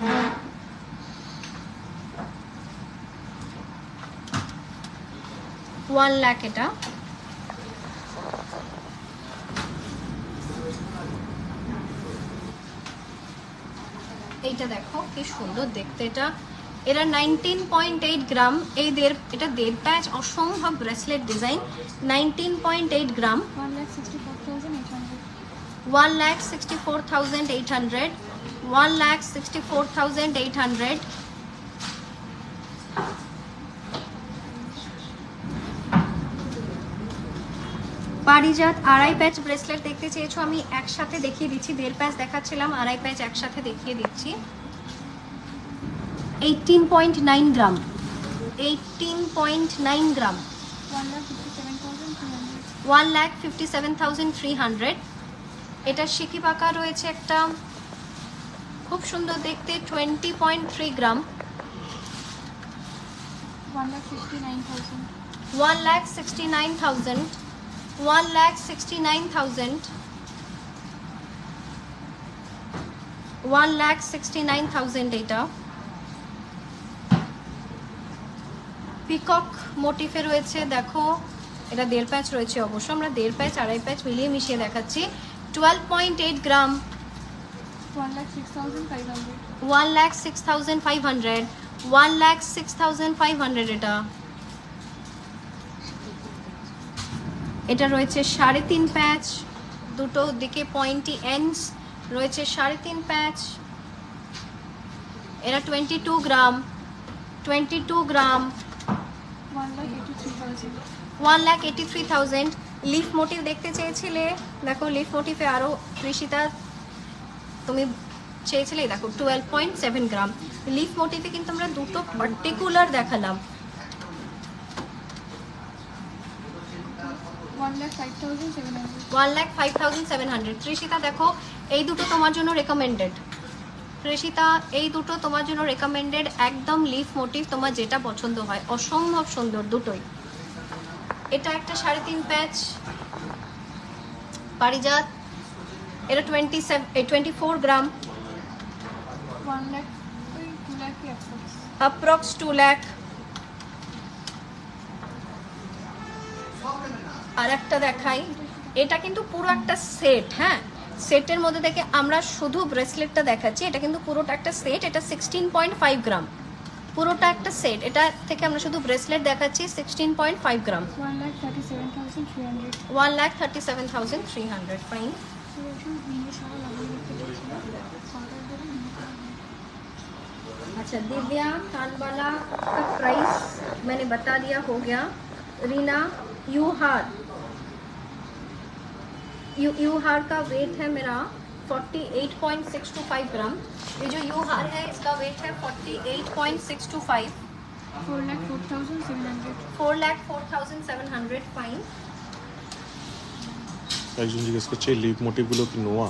এটা এইটা দেখো কি সুন্দর দেখতে। এরা 19.8 গ্রাম। এটা 1.5 প্যাচ অসম্ভব ব্রেসলেট ডিজাইন, 19.8 গ্রাম। 1,64,800. 1,64,800, 1,64,800। পারিজাত 2.5 প্যাচ ব্রেসলেট দেখতে চেয়েছো, আমি একসাথে দেখিয়ে দিচ্ছি। 1.5 প্যাচ দেখাচ্ছিলাম, 2.5 প্যাচ একসাথে দেখিয়ে দিচ্ছি। 18.9 গ্রাম, 18.9 গ্রাম। 1,57,300. 1,57,300। এটা সিকি পাকা রয়েছে একটা, খুব সুন্দর দেখতে, 20.3 গ্রাম। 1,69,000. 1,69,000, 1,69,000, 1,69,000। এটা পিকক মোটিফে রয়েছে, দেখো এটা 1.5 প্যাচ রয়েছে অবশ্য, আমরা 1.5 প্যাচ 2.5 প্যাচ মিলিয়ে মিশিয়ে দেখাচ্ছি। 12.8 গ্রাম, 1,06,500. 1,06,500, 1,06,500। এটা রয়েছে 3.5 প্যাচ, দুটো দিকে পয়েন্টি এন্ডস রয়েছে 3.5 প্যাচ। এটা 22 গ্রাম, 22 গ্রাম, 1,83,000. 1,83,000। লিফ মোটিভ দেখতে চেয়েছিলে, দেখো লিফ মোটিভে আরও কৃষিতা তুমি চেয়েছিলে, দেখো 12.7 গ্রাম। লিফ মোটিভে কিন্তু আমরা দুটো পার্টিকুলার দেখালাম। 1,05,700. 1,05,700। কৃষিতা দেখো এই দুটো তোমার জন্য রেকমেন্ডেড, কৃষিতা এই দুটো তোমার জন্য রেকমেন্ডেড, একদম লিফ মোটিভ, তোমার যেটা পছন্দ হয়, অসম্ভব সুন্দর দুটোই। এটা একটা 3.5 প্যাচ পারিজাত, এটা 24 গ্রাম, 1 lakh, 2 lakh की approx. অ্যাপ্রক্স 2 লাখ। আর একটা দেখাই, এটা কিন্তু পুরো একটা সেট, হ্যাঁ সেটের মধ্যে থেকে আমরা শুধু ব্রেসলেটটা দেখাচ্ছি, এটা কিন্তু পুরোটা একটা সেট। এটা 16.5 গ্রাম, পুরোটা একটা সেট, এটা থেকে আমরা শুধু ব্রেসলেট দেখাচ্ছি। 16.5 গ্রাম, 1,37,300. 1,37,300। फाइन। तो ऐसे महीने सारा लगा के देखिए सारा दिन अच्छा, दिव्या कानवाला का प्राइस मैंने बता दिया, हो गया। रीना यू हार का वेट है मेरा 48.625 ग्राम। ये जो यू हार है इसका वेट है 48.625। 4,04,700. 4,04,700। फाइन। একজন জিজ্ঞেস করছে লিপ মোটিভগুলো কি নোয়া?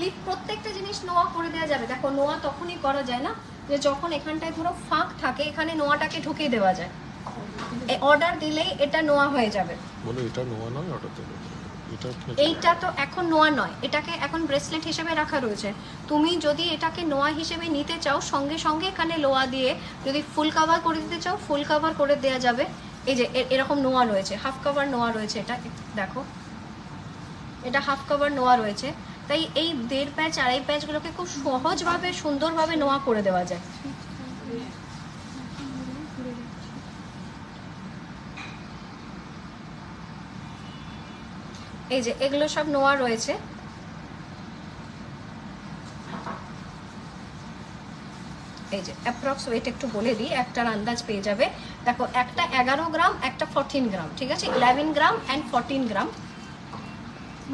লিফ প্রত্যেকটা জিনিস নোয়া করে দেওয়া যাবে। দেখো নোয়া তখনই করা যায় না যে যখন এখানটায় ধরো ফাঁক থাকে, এখানে নোয়াটাকে ঢুকিয়ে দেওয়া যায়। অর্ডার দিলেই এটা নোয়া হয়ে যাবে। বলো এটা নোয়া নয়, অর্ডার দেবে এটা কি? এইটা তো এখন নোয়া নয়, এটাকে এখন ব্রেসলেট হিসেবে রাখা রয়েছে। তুমি যদি এটাকে নোয়া হিসেবে নিতে চাও, সঙ্গে সঙ্গে এখানে লোয়া দিয়ে যদি ফুল কভার করে দিতে চাও, ফুল কভার করে দেওয়া যাবে। এই যে এরকম নোয়া রয়েছে, হাফ কভার নোয়া রয়েছে, এটা দেখো এটা হাফ কভার নোয়া রয়েছে। তাই এই 1.5 প্যাচ 2.5 প্যাচগুলোকে খুব সহজভাবে সুন্দরভাবে নোয়া করে দেওয়া যায়। এই যে এগুলো সব নোয়া রয়েছে। এই যে অ্যাপ্রক্স ওয়েট একটু বলে দিই, একটার আন্দাজ পেয়ে যাবে। দেখো একটা 11 গ্রাম, একটা 14 গ্রাম, ঠিক আছে, 11 গ্রাম অ্যান্ড 14 গ্রাম।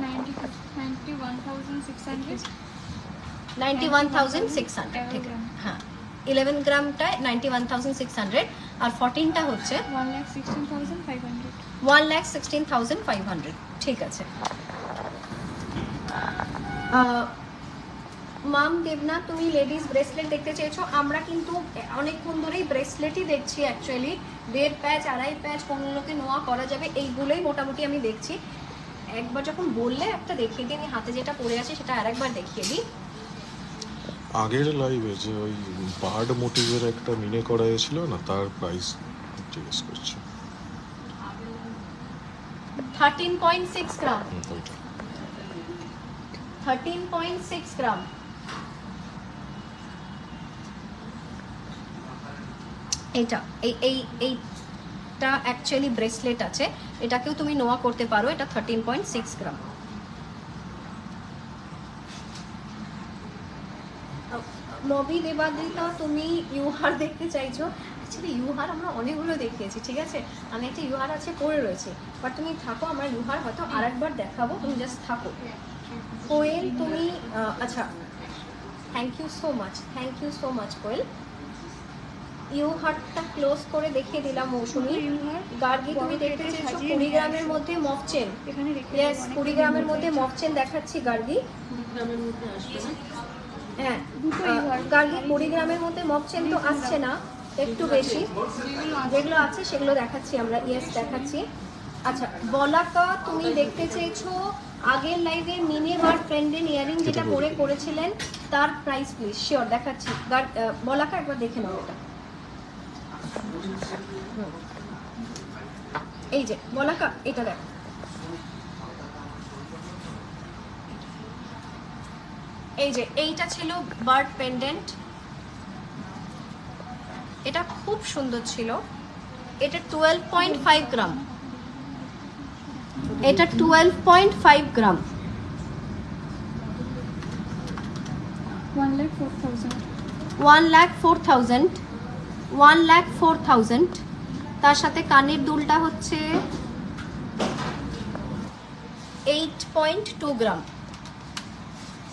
91,600. 91,600, ঠিক আছে, হ্যাঁ 11 গ্রামটা 91,600 আর 14টা হচ্ছে 1,16,500. 1,16,500। ঠিক আছে। মাম দেবনা, তুমি লেডিস ব্রেসলেট দেখতে চেয়েছো, আমরা কিন্তু অনেকক্ষণ ধরেই ব্রেসলেটই দেখছি অ্যাকচুয়ালি। 1.5 প্যাচ 2.5 প্যাচ কোনগুলোকে নোয়া করা যাবে এইগুলোই মোটামুটি আমি দেখছি। একবার যখন বললে একটা দেখিয়ে দিই, আমি হাতে যেটা পড়ে আছে সেটা আরেকবার দেখিয়ে দিই। আগের লাইভে যে ওই বার্ড মোটিভের একটা মিনে করা হয়েছিল না, তার প্রাইস জিজ্ঞেস করছে। 13.6 গ্রাম, ওইটা 13.6 গ্রাম। এইটা এইটা অ্যাকচুয়ালি ব্রেসলেট আছে, এটাকেও তুমি নোয়া করতে পারো। এটা 13.6 গ্রাম। মবি দেবাদিতা, তুমি ইউহার দেখতে চাইছো? অ্যাকচুয়ালি ইউহার আমরা অনেকগুলো দেখিয়েছি, ঠিক আছে, আমি একটা ইউহার আছে পরে রয়েছে, বাট তুমি থাকো, আমরা ইউহার হয়তো আরেকবার দেখাবো, তুমি জাস্ট থাকো। কোয়েল তুমি আচ্ছা, thank you so much Koel. ইউহারটা ক্লোজ করে দেখিয়ে দিলাম মৌসুমি। গার্গি তুমি দেখতে চেয়েছো 20 গ্রামের মধ্যে মফচেন। এখানে রেখে ইয়েস, 20 গ্রামের মধ্যে মফচেন দেখাচ্ছি গার্গি। হ্যাঁ গার্গি 20 গ্রামের মধ্যে মফচেন তো আসছে না, একটু বেশি, যেগুলো আছে সেগুলো দেখাচ্ছি আমরা। ইয়েস দেখাচ্ছি। আচ্ছা বলাকা তুমি দেখতে চেয়েছো আগের লাইভে মিনি বার ফ্রেন্ডের ইয়ারিং যেটা পরে করেছিলেন, তার প্রাইস প্লিজ। শিওর দেখাচ্ছি। বলাকা একবার দেখে নাও এটা। এই যে বলাকা, এটা দেখ, এই যে এইটা ছিল বার্ড পেন্ডেন্ট, এটা খুব সুন্দর ছিল। এটা 12.5 গ্রাম, এটা 12.5 গ্রাম। 1,04,000 1,04,000, 1,04,000। তার সাথে কানের দুলটা হচ্ছে 8.2 গ্রাম,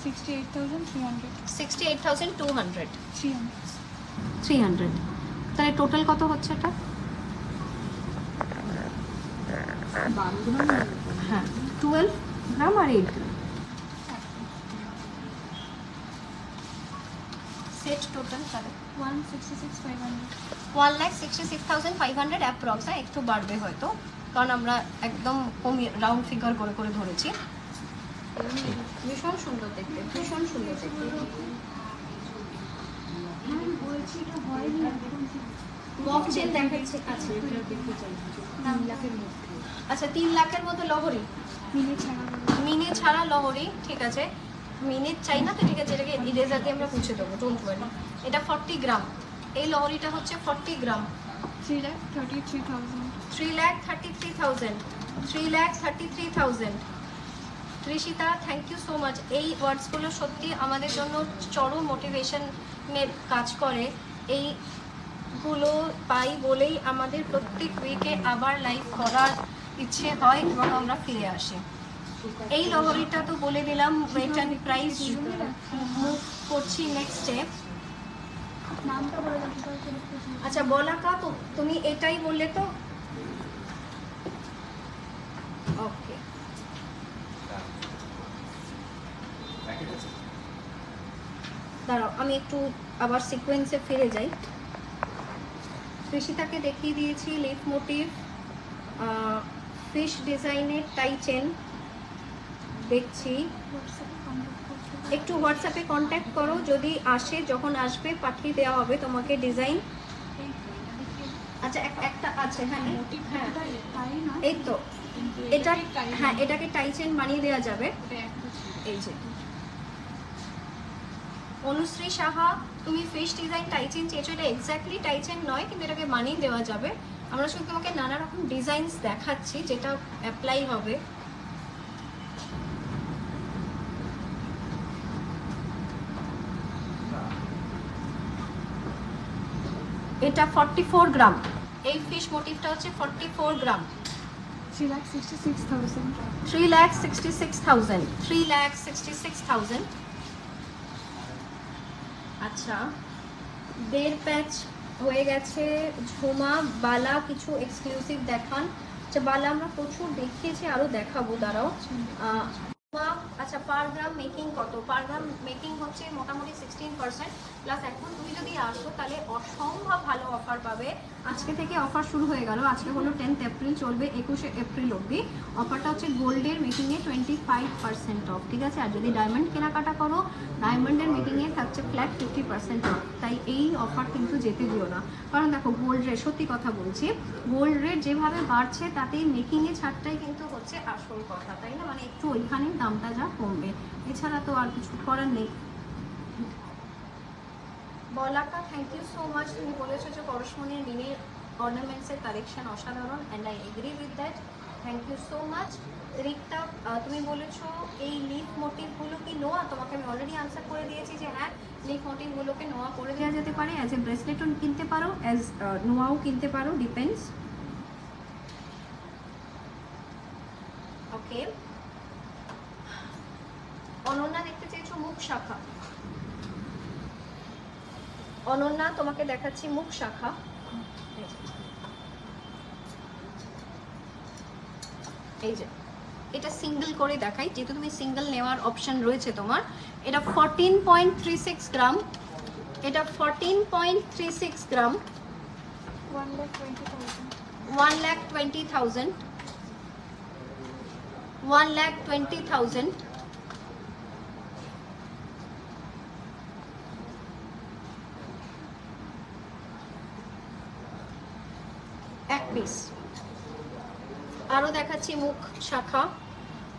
68,300 68,200, 300 300। তাহলে টোটাল কত হচ্ছে এটা? হ্যাঁ, 12 গ্রাম আর 8 গ্রাম সেট টোটাল তাহলে 166,500 1,66,500 অ্যাপ্রক্স। হ্যাঁ, একটু বাড়বে হয়তো, কারণ আমরা একদম কমিয়ে রাউন্ড ফিগার করে করে ধরেছি। ভীষণ সুন্দর দেখতে, ভীষণ সুন্দর দেখতে। মক চেন দেখাচ্ছে কাছে। আচ্ছা, 3 লাখের মতো লহরি, মিনি ছাড়া লহরি, ঠিক আছে। মিনিট চাই না তো, ঠিক আছে, এটাকে ইরেজার দিয়ে আমরা মুছে দেবো, ডোন্ট ওয়ারি। এটা 40 গ্রাম, এই লহরিটা হচ্ছে 40 gram. 3,33,000 3,33,000, 3,33,000। Rishita, thank you so much. এই ওয়ার্ডসগুলো সত্যি আমাদের জন্য চরম মোটিভেশনের কাজ করে। এইগুলো পাই বলেই আমাদের প্রত্যেক উইকে আবার লাইভ করার ইচ্ছে হয় এবং আমরা ফিরে আসি। এই লহরিটা তো বলে দিলাম ওয়েট অ্যান্ড প্রাইস। মুভ করছি নেক্সটে। নামটা বলে দাও। আচ্ছা, বলাকা, তো তুমি এটাই বললে তো? ওকে, দাঁড়াও আমি একটু আবার সিকোয়েন্সে ফিরে যাই। ঋষিতাকে দেখিয়ে দিয়েছি লিফ মোটিভ, ফিশ ডিজাইনের টাই চেন দেখছি। একটু হোয়াটসঅ্যাপে কন্ট্যাক্ট করো, যদি আসে, যখন আসবে পাঠিয়ে দেওয়া হবে তোমাকে ডিজাইন। আচ্ছা, একটা আছে, হ্যাঁ হ্যাঁ, এই তো এটা, হ্যাঁ এটাকে টাই চেন বানিয়ে দেওয়া যাবে। এই যে অনুশ্রী সাহা, তুমি ফিশ ডিজাইন টাইচেন চেয়েছো, এটা এক্স্যাক্টলি টাইচেন নয়, কিন্তু এটাকে বানিয়ে দেওয়া যাবে। আমরা শুধু তোমাকে নানা রকম ডিজাইনস দেখাচ্ছি যেটা অ্যাপ্লাই হবে। এটা 44 গ্রাম, এই ফিশ মোটিভটা হচ্ছে 44 গ্রাম। 3,66,000 3,66,000, 3,66,000। আচ্ছা, দেড় প্যাচ হয়ে গেছে। ঝুমা, বালা কিছু এক্সক্লুসিভ দেখান। আচ্ছা, বালা আমরা প্রচুর দেখিয়েছি, আরও দেখাবো, দাঁড়াও। ঝুমা, আচ্ছা পার গ্রাম মেকিং কত? পার গ্রাম মেকিং হচ্ছে মোটামুটি 16%। প্লাস এখন তুমি যদি আসো তাহলে অসম্ভব ভালো অফার পাবে। আজকে থেকে অফার শুরু হয়ে গেল, আজকে হলো 10th এপ্রিল, চলবে 21শে এপ্রিল অবধি। অফারটা হচ্ছে গোল্ডের মেকিংয়ে 25% অফ, ঠিক আছে। আর যদি ডায়মন্ড কেনাকাটা করো, ডায়মন্ডের মেকিংয়ে থাকছে ফ্ল্যাট 50% অফ। তাই এই অফার কিন্তু যেতে দিও না, কারণ দেখো গোল্ড রেট, সত্যি কথা বলছি, গোল্ড রেট যেভাবে বাড়ছে তাতেই মেকিংয়ে ছাড়টাই কিন্তু হচ্ছে আসল কথা, তাই না? মানে একটু ওইখানেই দামটা যা কমবে, এছাড়া তো আর কিছু করার নেই। Balaka, thank you so much. তুমি বলেছো যে পরশমণির মিনি অর্নামেন্টসের কালেকশন অসাধারণ, and I agree with that. Thank you so much. Rikta, তুমি বলেছো এই লিফ মোটিভগুলো কি নোয়া? তোমাকে আমি অলরেডি আনসার করে দিয়েছি যে হ্যাঁ, লিফ মোটিভগুলোকে নোয়া করে দেওয়া যেতে পারে। অ্যাজ এ ব্রেসলেটও কিনতে পারো, অ্যাজ নোয়াও কিনতে পারো, ডিপেন্ডস। ওকে, অনন্যা দেখতে চেয়েছো মুখ শাখা। অনন্যা, তোমাকে দেখাচ্ছি মুখ শাখা। এই যে এটা সিঙ্গেল করে দেখাই, যেহেতু তুমি সিঙ্গেল নেওয়ার অপশন রয়েছে তোমার। এটা 14.36 গ্রাম, এটা 14.36 গ্রাম, 1,20,000, 1,20,000। এক পিস আরো দেখাচ্ছি মুখ শাখা,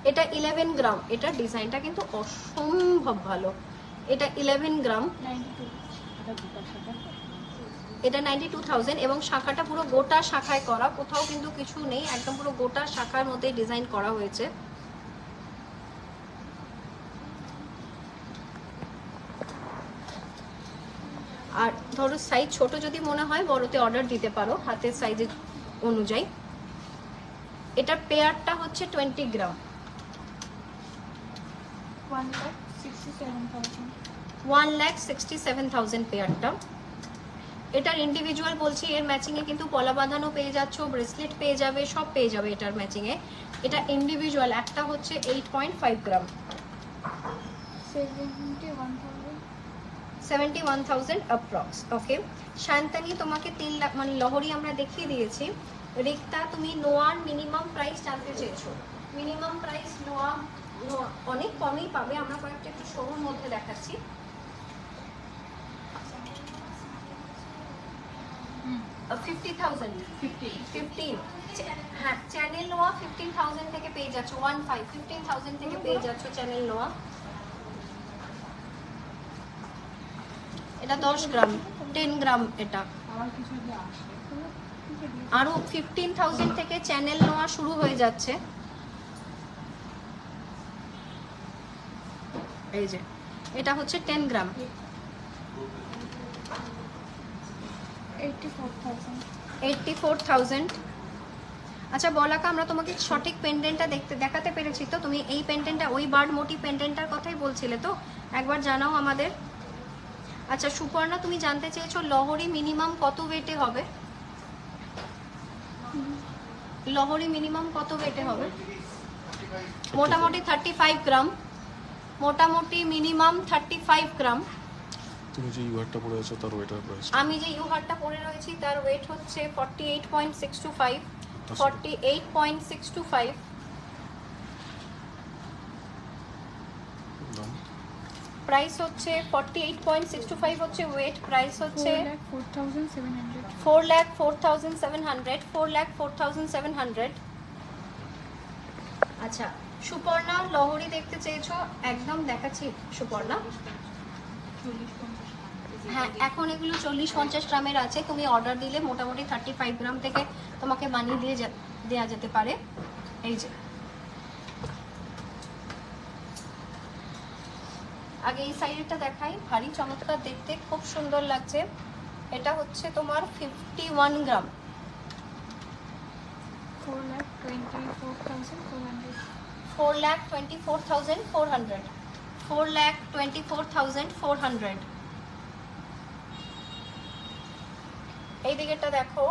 এটা 11 গ্রাম, এটা ডিজাইনটা কিন্তু অসম্ভব ভালো। এটা 11 গ্রাম, 92 এটা দুটো সাদা এটা 92,000 এবং শাখাটা পুরো গোটা শাখায় করা, কোথাও কিন্তু কিছু নেই, একদম পুরো গোটা শাখার মধ্যে ডিজাইন করা হয়েছে। আর ধরো সাইজ ছোট যদি মনে হয় বড়তে অর্ডার দিতে পারো হাতের সাইজের অনুযায়ী। এটার পেয়ারটা হচ্ছে 20 গ্রাম, 1,67,000 1,67,000 পেয়ারটা। এটার ইন্ডিভিজুয়াল বলছি, এর ম্যাচিংয়ে কিন্তু পলা বাঁধানো পেয়ে যাচ্ছ, ব্রেসলেট পেয়ে যাবে, সব পেয়ে যাবে এটার ম্যাচিংয়ে। এটা ইন্ডিভিজুয়াল একটা হচ্ছে 8.5 গ্রাম, 71,000 অ্যাপ্রক্স। ওকে, শান্তানি তোমাকে 3 লাখ মানে লহরি আমরা দেখিয়ে দিয়েছি। রিক্তা তুমি নোয়ার মিনিমাম প্রাইস জানতে চেয়েছো। মিনিমাম প্রাইস নোয়া অনেক কমই পাবে, আমরা কয়েকটা একটু শোরুর মধ্যে দেখাচ্ছি। 15,000 হ্যাঁ, চ্যানেল নোয়া 15,000 থেকে পেয়ে যাচ্ছ, 15,000 থেকে পেয়ে যাচ্ছ চ্যানেল নোয়া। এটা 10 গ্রাম, 10 গ্রাম এটা। আরো 15,000 থেকে চ্যানেল নোয়া শুরু হয়ে যাচ্ছে। এই যে এটা হচ্ছে 10 গ্রাম, 84,000। আচ্ছা বলাকা, আমরা তোমাকে সঠিক পেন্ডেন্টটা দেখাতে পেরেছি তো? তুমি এই পেন্ডেন্টটা, ওই বার্ড মোটি পেন্ডেন্টটার কথাই বলছিলে তো? একবার জানাও আমাদের। আচ্ছা সুপর্ণা, তুমি জানতে চেয়েছো লহরি মিনিমাম কত ওয়েটে হবে? লহরি মিনিমাম কত ওয়েটে হবে? মোটামুটি 35 গ্রাম, মোটামুটি মিনিমাম 35 গ্রাম। তুমি যে ইউহারটা পরে আছো তার ওয়েটার প্রাইস? আমি যে ইউহারটা পরে রয়েছি তার ওয়েট হচ্ছে 48.625, 48.625। দাম প্রাইস হচ্ছে 48.625 হচ্ছে ওয়েট, প্রাইস হচ্ছে 4,04,700 4,04,700, 4,04,700। আচ্ছা সুপর্ণা, লহরি দেখতে চেয়েছো, একদম দেখাচ্ছি সুপর্ণা। হ্যাঁ, এখন এগুলো 40-50 গ্রামের আছে, তুমি অর্ডার দিলে মোটামুটি 35 গ্রাম থেকে তোমাকে বানিয়ে দেওয়া যেতে পারে। এই যে আগে এই সাইডটা দেখাই, ভারী চমৎকার দেখতে, খুব সুন্দর লাগছে। এটা হচ্ছে তোমার 51 গ্রাম, 4,24,400 4,24,400, 4,24,400। এই দিকেরটা দেখো,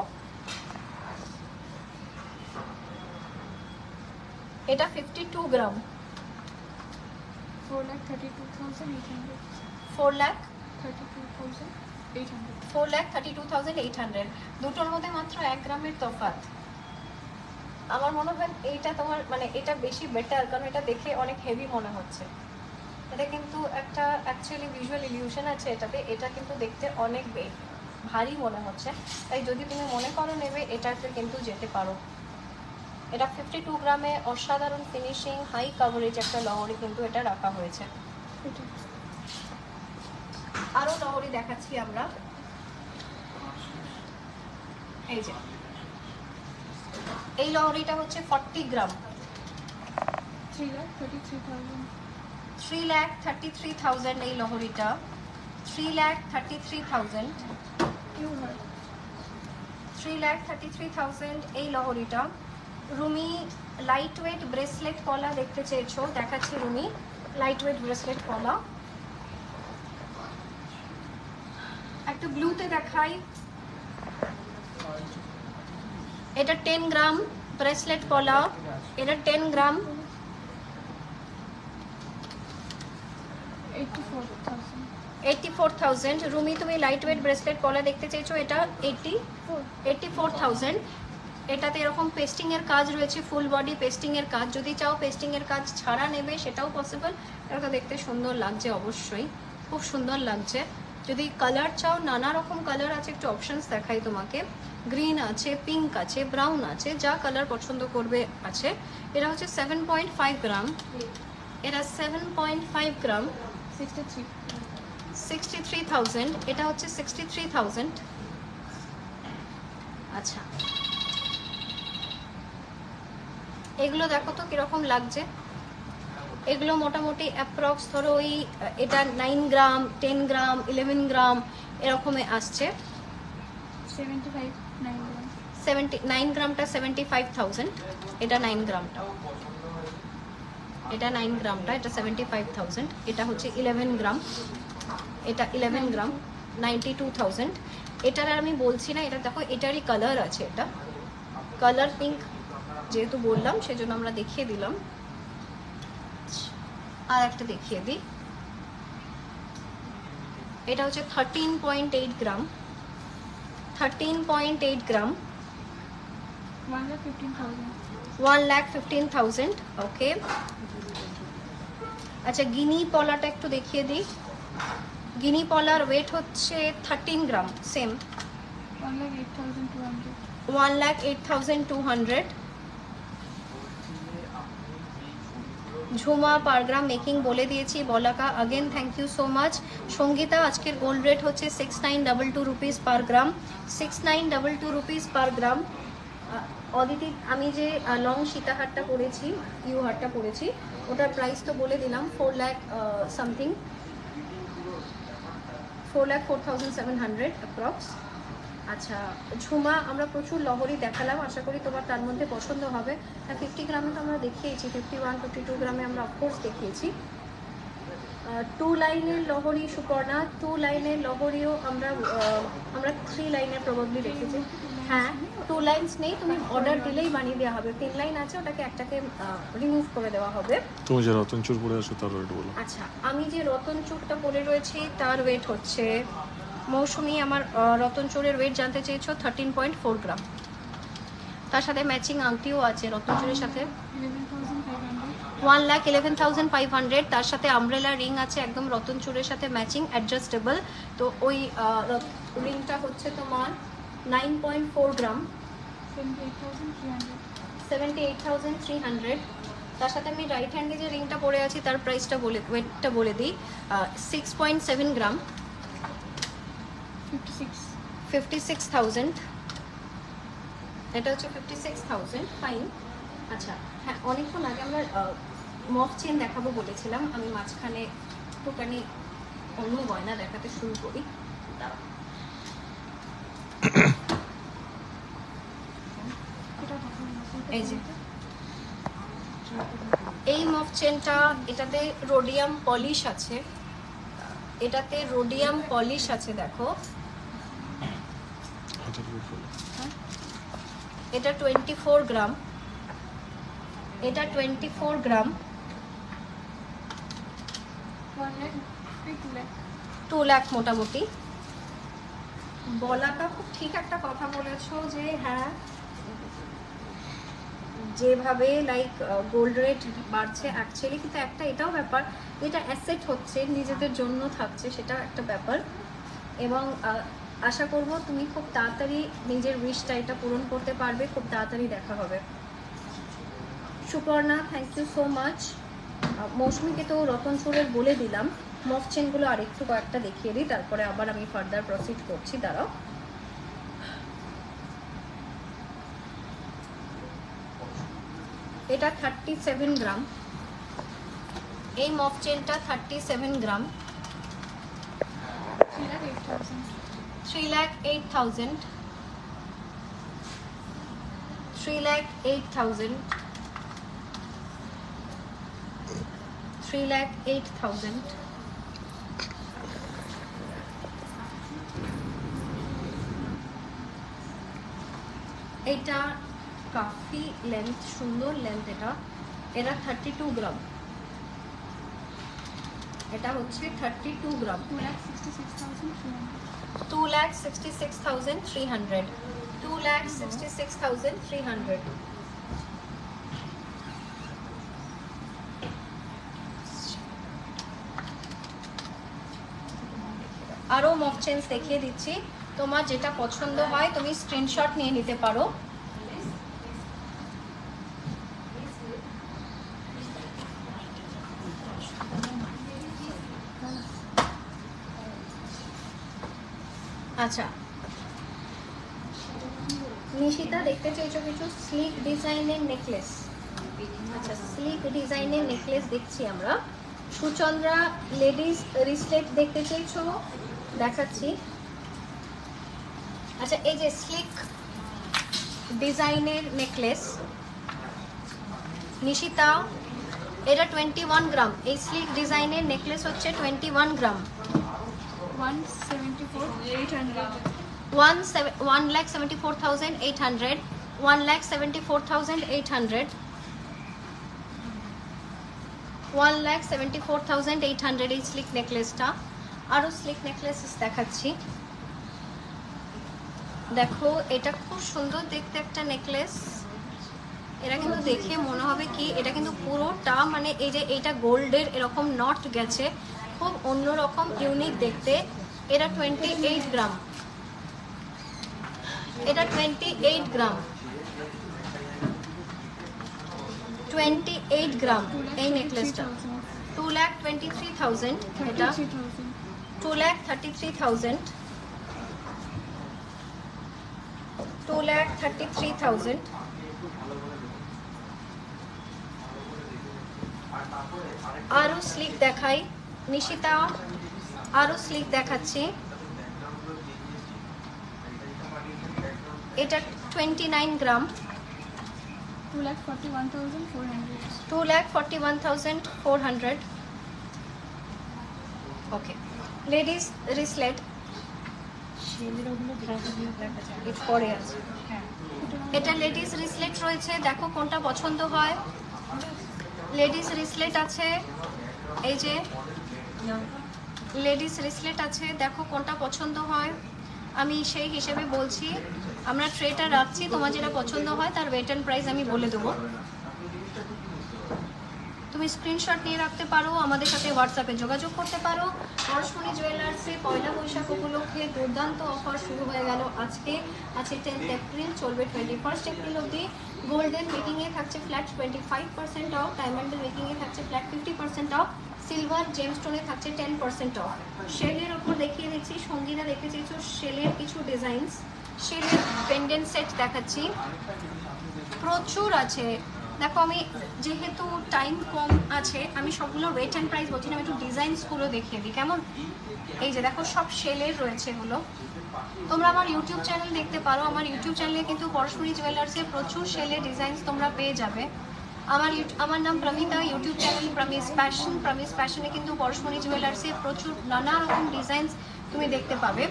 এটা 52 গ্রাম, 4,32,800 4,32,800, 4,32,800। দুটোর মধ্যে মাত্র 1 গ্রামের তফাৎ। আমার মনে হয় এইটা তোমার মানে এটা বেশি বেটার, কারণ এটা দেখে অনেক হেভি মনে হচ্ছে। এটা কিন্তু একটা অ্যাকচুয়ালি ভিজুয়াল ইলিউশন আছে এটাতে, এটা কিন্তু দেখতে অনেক ভারী মনে হচ্ছে। তাই যদি তুমি মনে করো নেবে, এটাতে কিন্তু যেতে পারো। এটা 52 গ্রামে অসাধারণ ফিনিশিং, হাই কাভারেজ একটা লহরি কিন্তু এটা রাখা হয়েছে। আরো লহরি দেখাচ্ছি আমরা। এই যে এই লহরিটা হচ্ছে 40 গ্রাম, 3,33,000 এই লহরিটা, 3,33,000, 3,33,000 এই লহরিটা। রুমি লাইট ওয়েট ব্রেসলেট পলা দেখতে চেয়েছো, দেখাচ্ছি রুমি লাইট ওয়েট ব্রেসলেট পলা। একটা ব্লুতে দেখাই, এটা 10 গ্রাম ব্রেসলেট পলা, এটা 10 গ্রাম, 84,000। রুমি তুমি লাইট ওয়েট ব্রেসলেট পলা দেখতে চেয়েছো, এটা 84,000। এটাতে এরকম পেস্টিং এর কাজ রয়েছে, ফুল বডি পেস্টিং এর কাজ। যদি চাও পেস্টিং এর কাজ ছাড়া নেবে সেটাও পসিবল। এটা দেখতে সুন্দর লাগছে, অবশ্যই খুব সুন্দর লাগছে। যদি কালার চাও, নানা রকম কালার আছে, একটু অপশনস দেখাই তোমাকে। গ্রিন আছে, পিঙ্ক আছে, ব্রাউন আছে, যা কালার পছন্দ করবে আছে। এটা হচ্ছে 7.5 গ্রাম, এটা 7.5 গ্রাম, 63,000। এটা হচ্ছে 63,000। আচ্ছা, এগুলো দেখো তো কিরকম লাগছে। এগুলো মোটামুটি অ্যাপ্রক্স ধরো ওই এটা 9 গ্রাম, 10 গ্রাম, 11 গ্রাম এরকমে আসছে। 75, 9 গ্রাম। 9 গ্রামটা 75,000, এটা 9 গ্রামটা, এটা 9 গ্রামটা, এটা 75,000। এটা হচ্ছে 11 গ্রাম, এটা 11 গ্রাম, 92,000। এটার আর আমি বলছি না, এটা দেখো এটারই কালার আছে, এটা কালার পিঙ্ক যেহেতু বললাম সেজন্য আমরা দেখিয়ে দিলাম। আর একটা দেখিয়ে দিই, এটা হচ্ছে 13.8 গ্রাম, 13.8 গ্রাম, 1,15,000। 1,15,000। ওকে, আচ্ছা গিনি পলাটা একটু দেখিয়ে দিই। গিনি পলার ওয়েট হচ্ছে 13 gram, same 1,08,200। 1,08,200। Jhuma per gram making বলে দিয়েছি, Balaka again thank you so much. Sangeeta আজকের গোল্ড রেট হচ্ছে 6922 rupees per gram, 6922 rupees per gram. Aditi আমি যে লং সীতাহারটা পরেছি, ইউ হারটা পরেছি, ওটার প্রাইস তো বলে দিলাম, 4 লাখ সামথিং, 4,04,700 অ্যাপ্রক্স। আচ্ছা ঝুমা, আমরা প্রচুর লহরি দেখালাম, আশা করি তোমার তার মধ্যে পছন্দ হবে। 50 গ্রামে তো আমরা দেখিয়েছি, 51, 52 গ্রামে আমরা অফকোর্স দেখিয়েছি। 2 লাইনের লহরি সুপর্ণা, 2 লাইনের লহরিও আমরা 3 লাইনের প্রবাবলি রেখেছি। হ্যাঁ 2 লাইনস নেই, তুমি অর্ডার দিলেই বানিয়ে দেওয়া হবে। 3 লাইন আছে, ওটাকে একটাকে রিমুভ করে দেওয়া হবে। তুমি যে রতন চুর পরে আছো তার রেট বলো। আচ্ছা, আমি যে রতন চুরটা পরে রয়েছি তার ওয়েট হচ্ছে, মৌসুমি আমার রতন চুরের ওয়েট জানতে চেয়েছো, 13.4 গ্রাম। তার সাথে ম্যাচিং আংটিও আছে রতন চুরের সাথে, 11,500। 1,11,500। তার সাথে আমব্রেলা রিং আছে একদম রতন চুরের সাথে ম্যাচিং, অ্যাডজাস্টেবল। তো ওই রিংটা হচ্ছে তোমার 9.4 গ্রাম, 78,300। 78,300। তার সাথে আমি রাইট হ্যান্ডে যে রিংটা পরে আছি তার প্রাইসটা বলে, ওয়েটটা বলে দিই, 6.7 গ্রাম, 56,000। এটা হচ্ছে 56,000, ফাইন। আচ্ছা হ্যাঁ, অনেকক্ষণ আগে আমরা মফ চেন দেখাবো বলেছিলাম, আমি মাঝখানে একটুখানি অন্য গয়না দেখাতে শুরু করি। দাঁড়াও। এই যে এই মফ চেনটা, এটাতে রোডিয়াম পলিশ আছে, এটাতে রোডিয়াম পলিশ আছে দেখো। এটা 24 গ্রাম, এটা 24 গ্রাম, 2 লাখ মোটামুটি। বলাটা খুব ঠিক একটা কথা বলেছো যে হ্যাঁ, যেভাবে লাইক গোল্ড রেট বাড়ছে অ্যাকচুয়ালি, কিন্তু একটা এটাও ব্যাপার, যেটা অ্যাসেট হচ্ছে নিজেদের জন্য থাকছে, সেটা একটা ব্যাপার। এবং আশা করব তুমি খুব তাড়াতাড়ি নিজের উইশটা এটা পূরণ করতে পারবে, খুব তাড়াতাড়ি দেখা হবে। Suparna thank you so much. মৌসুমীকে তো রতন চুরের বলে দিলাম, মফ চেনগুলো আরেকটু কয়েকটা দেখিয়ে দিই, তারপরে আবার আমি ফার্দার প্রসিড করছি, দাঁড়াও। এটা 37 গ্রাম, এই মফ চেনটা 37 গ্রাম, 3,08,000, 3,08,000, 3,08,000। এটা কাফি লেন্থ, সুন্দর লেন্থ, এটা 32 গ্রাম, এটা হচ্ছে 32 গ্রাম, 2,66,300, 2,66,300। আরও মক চেঞ্জ দেখিয়ে দিচ্ছি। তোমার যেটা পছন্দ হয় তুমি স্ক্রিনশট নিয়ে নিতে পারো। আচ্ছা, নিশিতা দেখতে চাইছো কিছু স্লিক ডিজাইনের নেকলেস। আচ্ছা, স্লিক ডিজাইনের নেকলেস দেখছি আমরা। সুচন্দ্রা লেডিস রিসলেট দেখতে চাইছো, দেখাচ্ছি। আচ্ছা, এই যে স্লিক ডিজাইনের নেকলেস নিশিতা, এটা 21 গ্রাম। এই স্লিক ডিজাইনের নেকলেস হচ্ছে 21 গ্রাম। 174,800 1,74,800 1,74,800 1,74,800 এই স্লিক নেকলেসটা। আরও স্লিক নেকলেস দেখাচ্ছি। দেখো, এটা খুব সুন্দর দেখতে একটা নেকলেস। এটা কিন্তু দেখে মনে হবে কি এটা কিন্তু পুরোটা মানে এই যে এইটা গোল্ডের এরকম নট গেছে, খুব অন্যরকম ইউনিক দেখতে। এটা 28 গ্রাম। এটা 28 গ্রাম 28 গ্রাম এই নেকলেসটা 2,23,000। এটা 2,33,000 2,33,000। আরো স্লিক দেখাই নিশিতা, আরো স্লিক দেখাচ্ছি। এটা 29 গ্রাম 2,41,400 2,41,400। ওকে, লেডিস রিসলেট পরে আছে। এটা লেডিস রিসলেট রয়েছে, দেখো কোনটা পছন্দ হয়। লেডিস রিসলেট আছে, এই যে লেডিস রিসলেট আছে, দেখো কোনটা পছন্দ হয়। আমি সেই হিসেবে বলছি, আমরা ট্রেটা রাখছি, তোমার যেটা পছন্দ হয় তার ওয়েট অ্যান্ড প্রাইস আমি বলে দেবো। তুমি স্ক্রিনশট নিয়ে রাখতে পারো, আমাদের সাথে হোয়াটসঅ্যাপে যোগাযোগ করতে পারো। পরশমণি জুয়েলার্সে পয়লা বৈশাখ উপলক্ষে দুর্দান্ত অফার শুরু হয়ে গেল আজকে। আছে 10th এপ্রিল, চলবে 21st এপ্রিল অবধি। গোল্ডেন মেকিংয়ে থাকছে ফ্ল্যাট 25% অফ, ডায়মন্ডের মেকিংয়ে থাকছে ফ্ল্যাট 50% অফ, সিলভার জেমস্টোনে থাকছে 10% অফ। শেলের ওপর দেখিয়ে দিচ্ছি, সঙ্গীরা দেখতে চেয়েছো শেলের কিছু ডিজাইনস। শেলের পেন্ডেন্ট সেট দেখাচ্ছি, প্রচুর আছে। দেখো, আমি যেহেতু টাইম কম আছে আমি সবগুলো ওয়েট অ্যান্ড প্রাইস বলছি না, আমি একটু ডিজাইনসগুলো দেখিয়ে দিই কেমন। এই যে দেখো, সব শেলের রয়েছে এগুলো। তোমরা আমার ইউটিউব চ্যানেল দেখতে পারো, আমার ইউটিউব চ্যানেলে কিন্তু পরশমণি জুয়েলার্সে প্রচুর শেলের ডিজাইনস তোমরা পেয়ে যাবে। আমার নাম Promita, YouTube channel promise fashion. Promise ফ্যাশনে কিন্তু পরশমণি জুয়েলার্সে প্রচুর নানা রকম ডিজাইনস তুমি দেখতে পাবে।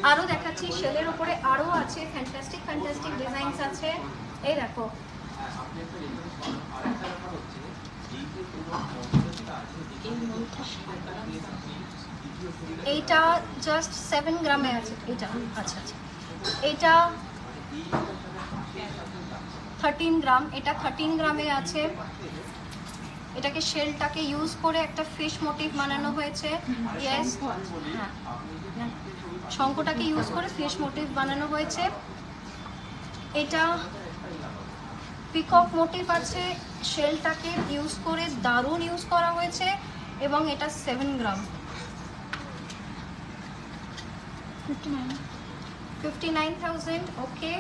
আরও দেখাচ্ছি, শেলের ওপরে আরও আছে ফ্যান্টাস্টিক ফ্যান্টাস্টিক ডিজাইনস আছে। এই দেখো, এইটা জাস্ট 7 গ্রামে আছে। এটা আচ্ছা আচ্ছা, এটা 13 গ্রাম। এটা 13 গ্রামে আছে। এটাকে শেলটাকে ইউজ করে একটা ফিশ মোটিভ বানানো হয়েছে। ইয়েস, হ্যাঁ, শঙ্খটাকে ইউজ করে ফিশ মোটিভ বানানো হয়েছে। এটা পিকক মোটিভ আছে, শেলটাকে ইউজ করে দারুণ ইউজ করা হয়েছে। এবং এটা 7 গ্রাম 59,000। ওকে,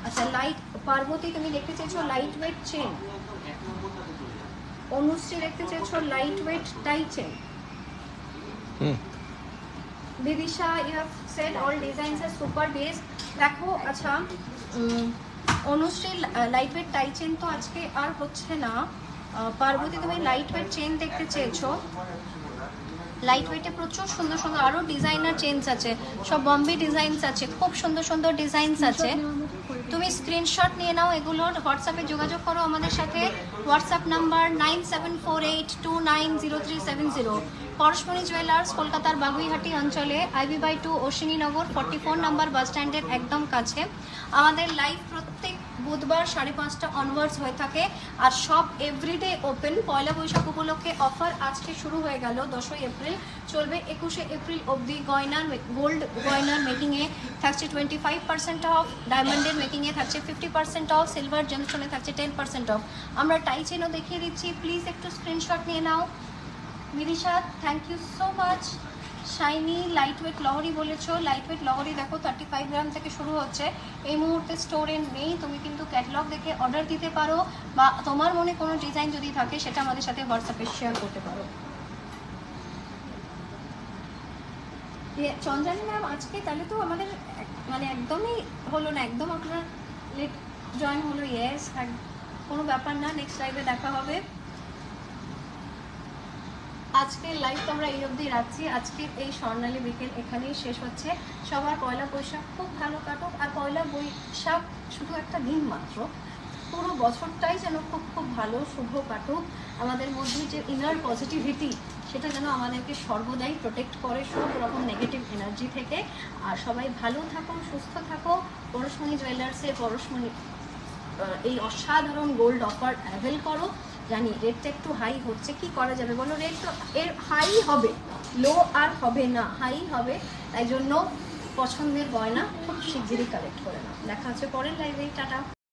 আচ্ছা, লাইট পার্বতী তুমি দেখতে চেয়েছো লাইট ওয়েট চেন, অনুশ্রী দেখতে চেয়েছো light weight tie chain, Bidisha you have said all designs আর সুপার বেস। দেখো, আচ্ছা, Anushree light weight tie chain তো আজকে আর হচ্ছে না। পার্বতী তুমি লাইট ওয়েট চেন দেখতে চেয়েছো। লাইট ওয়েটে প্রচুর সুন্দর সুন্দর আরও ডিজাইনার চেনস আছে, সব বম্বে ডিজাইনস আছে, খুব সুন্দর সুন্দর ডিজাইনস আছে। তুমি স্ক্রিনশট নিয়ে নাও এগুলোর, হোয়াটসঅ্যাপে যোগাযোগ করো আমাদের সাথে। WhatsApp number 9748290370। পরশমণি জুয়েলার্স, কলকাতার বাগুইহাটি অঞ্চলে, IB/2 অশ্বিনীনগর 44 নম্বর বাস স্ট্যান্ডের একদম কাছে। আমাদের লাইভ প্রত্যেক বুধবার 5:30 অনওয়ার্ডস হয়ে থাকে। আর সব এভরিডে ওপেন। পয়লা বৈশাখ উপলক্ষে অফার আজকে শুরু হয়ে গেল, 10ই এপ্রিল চলবে 21শে এপ্রিল অবধি। গয়নার গোল্ড গয়নার মেকিংয়ে থাকছে 25% অফ, ডায়মন্ডের মেকিংয়ে থাকছে 50% অফ, সিলভার জেমস্টোনে থাকছে 10% অফ। আমরা টাই চেনও দেখিয়ে দিচ্ছি, প্লিজ একটু স্ক্রিনশট নিয়ে নাও। Mirisha, thank you so much. Shiny light weight Lahari বলেছো, লাইট ওয়েট লহরি দেখো 35 গ্রাম থেকে শুরু হচ্ছে। এই মুহূর্তে স্টোরে নেই, তুমি কিন্তু ক্যাটালগ দেখে অর্ডার দিতে পারো, বা তোমার মনে কোনো ডিজাইন যদি থাকে সেটা আমাদের সাথে হোয়াটসঅ্যাপে শেয়ার করতে পারো। চন্দ্রানী ম্যাম আজকে তাহলে তো আমাদের মানে একদমই হলো না, একদম আপনার লেট জয়েন হলো। ইয়েস, কোনো ব্যাপার না, নেক্সট লাইভে দেখা হবে। আজকের লাইভটা আমরা এই অবধি রাখছি। আজকের এই স্বর্ণালী বিকেল এখানেই শেষ হচ্ছে। সবার পয়লা বৈশাখ খুব ভালো কাটুক। আর পয়লা বৈশাখ শুধু একটা দিন মাত্র, পুরো বছরটাই যেন খুব খুব ভালো শুভ কাটুক। আমাদের মধ্যে যে ইনার পজিটিভিটি সেটা যেন আমাদেরকে সর্বদাই প্রোটেক্ট করে সব রকম নেগেটিভ এনার্জি থেকে। আর সবাই ভালো থাকো, সুস্থ থাকো। পরশমণি জুয়েলার্সে পরশমণি এই অসাধারণ গোল্ড অফার অ্যাভেল করো। জানি রেটটা একটু হাই হচ্ছে, কি করা যাবে বলো, রেট তো এর হাই হবে, লো আর হবে না, হাই হবে। তাই জন্য পছন্দের গয়না খুব শিগগিরই কালেক্ট করে নাও। দেখা হচ্ছে পরের লাইভে, টাটা।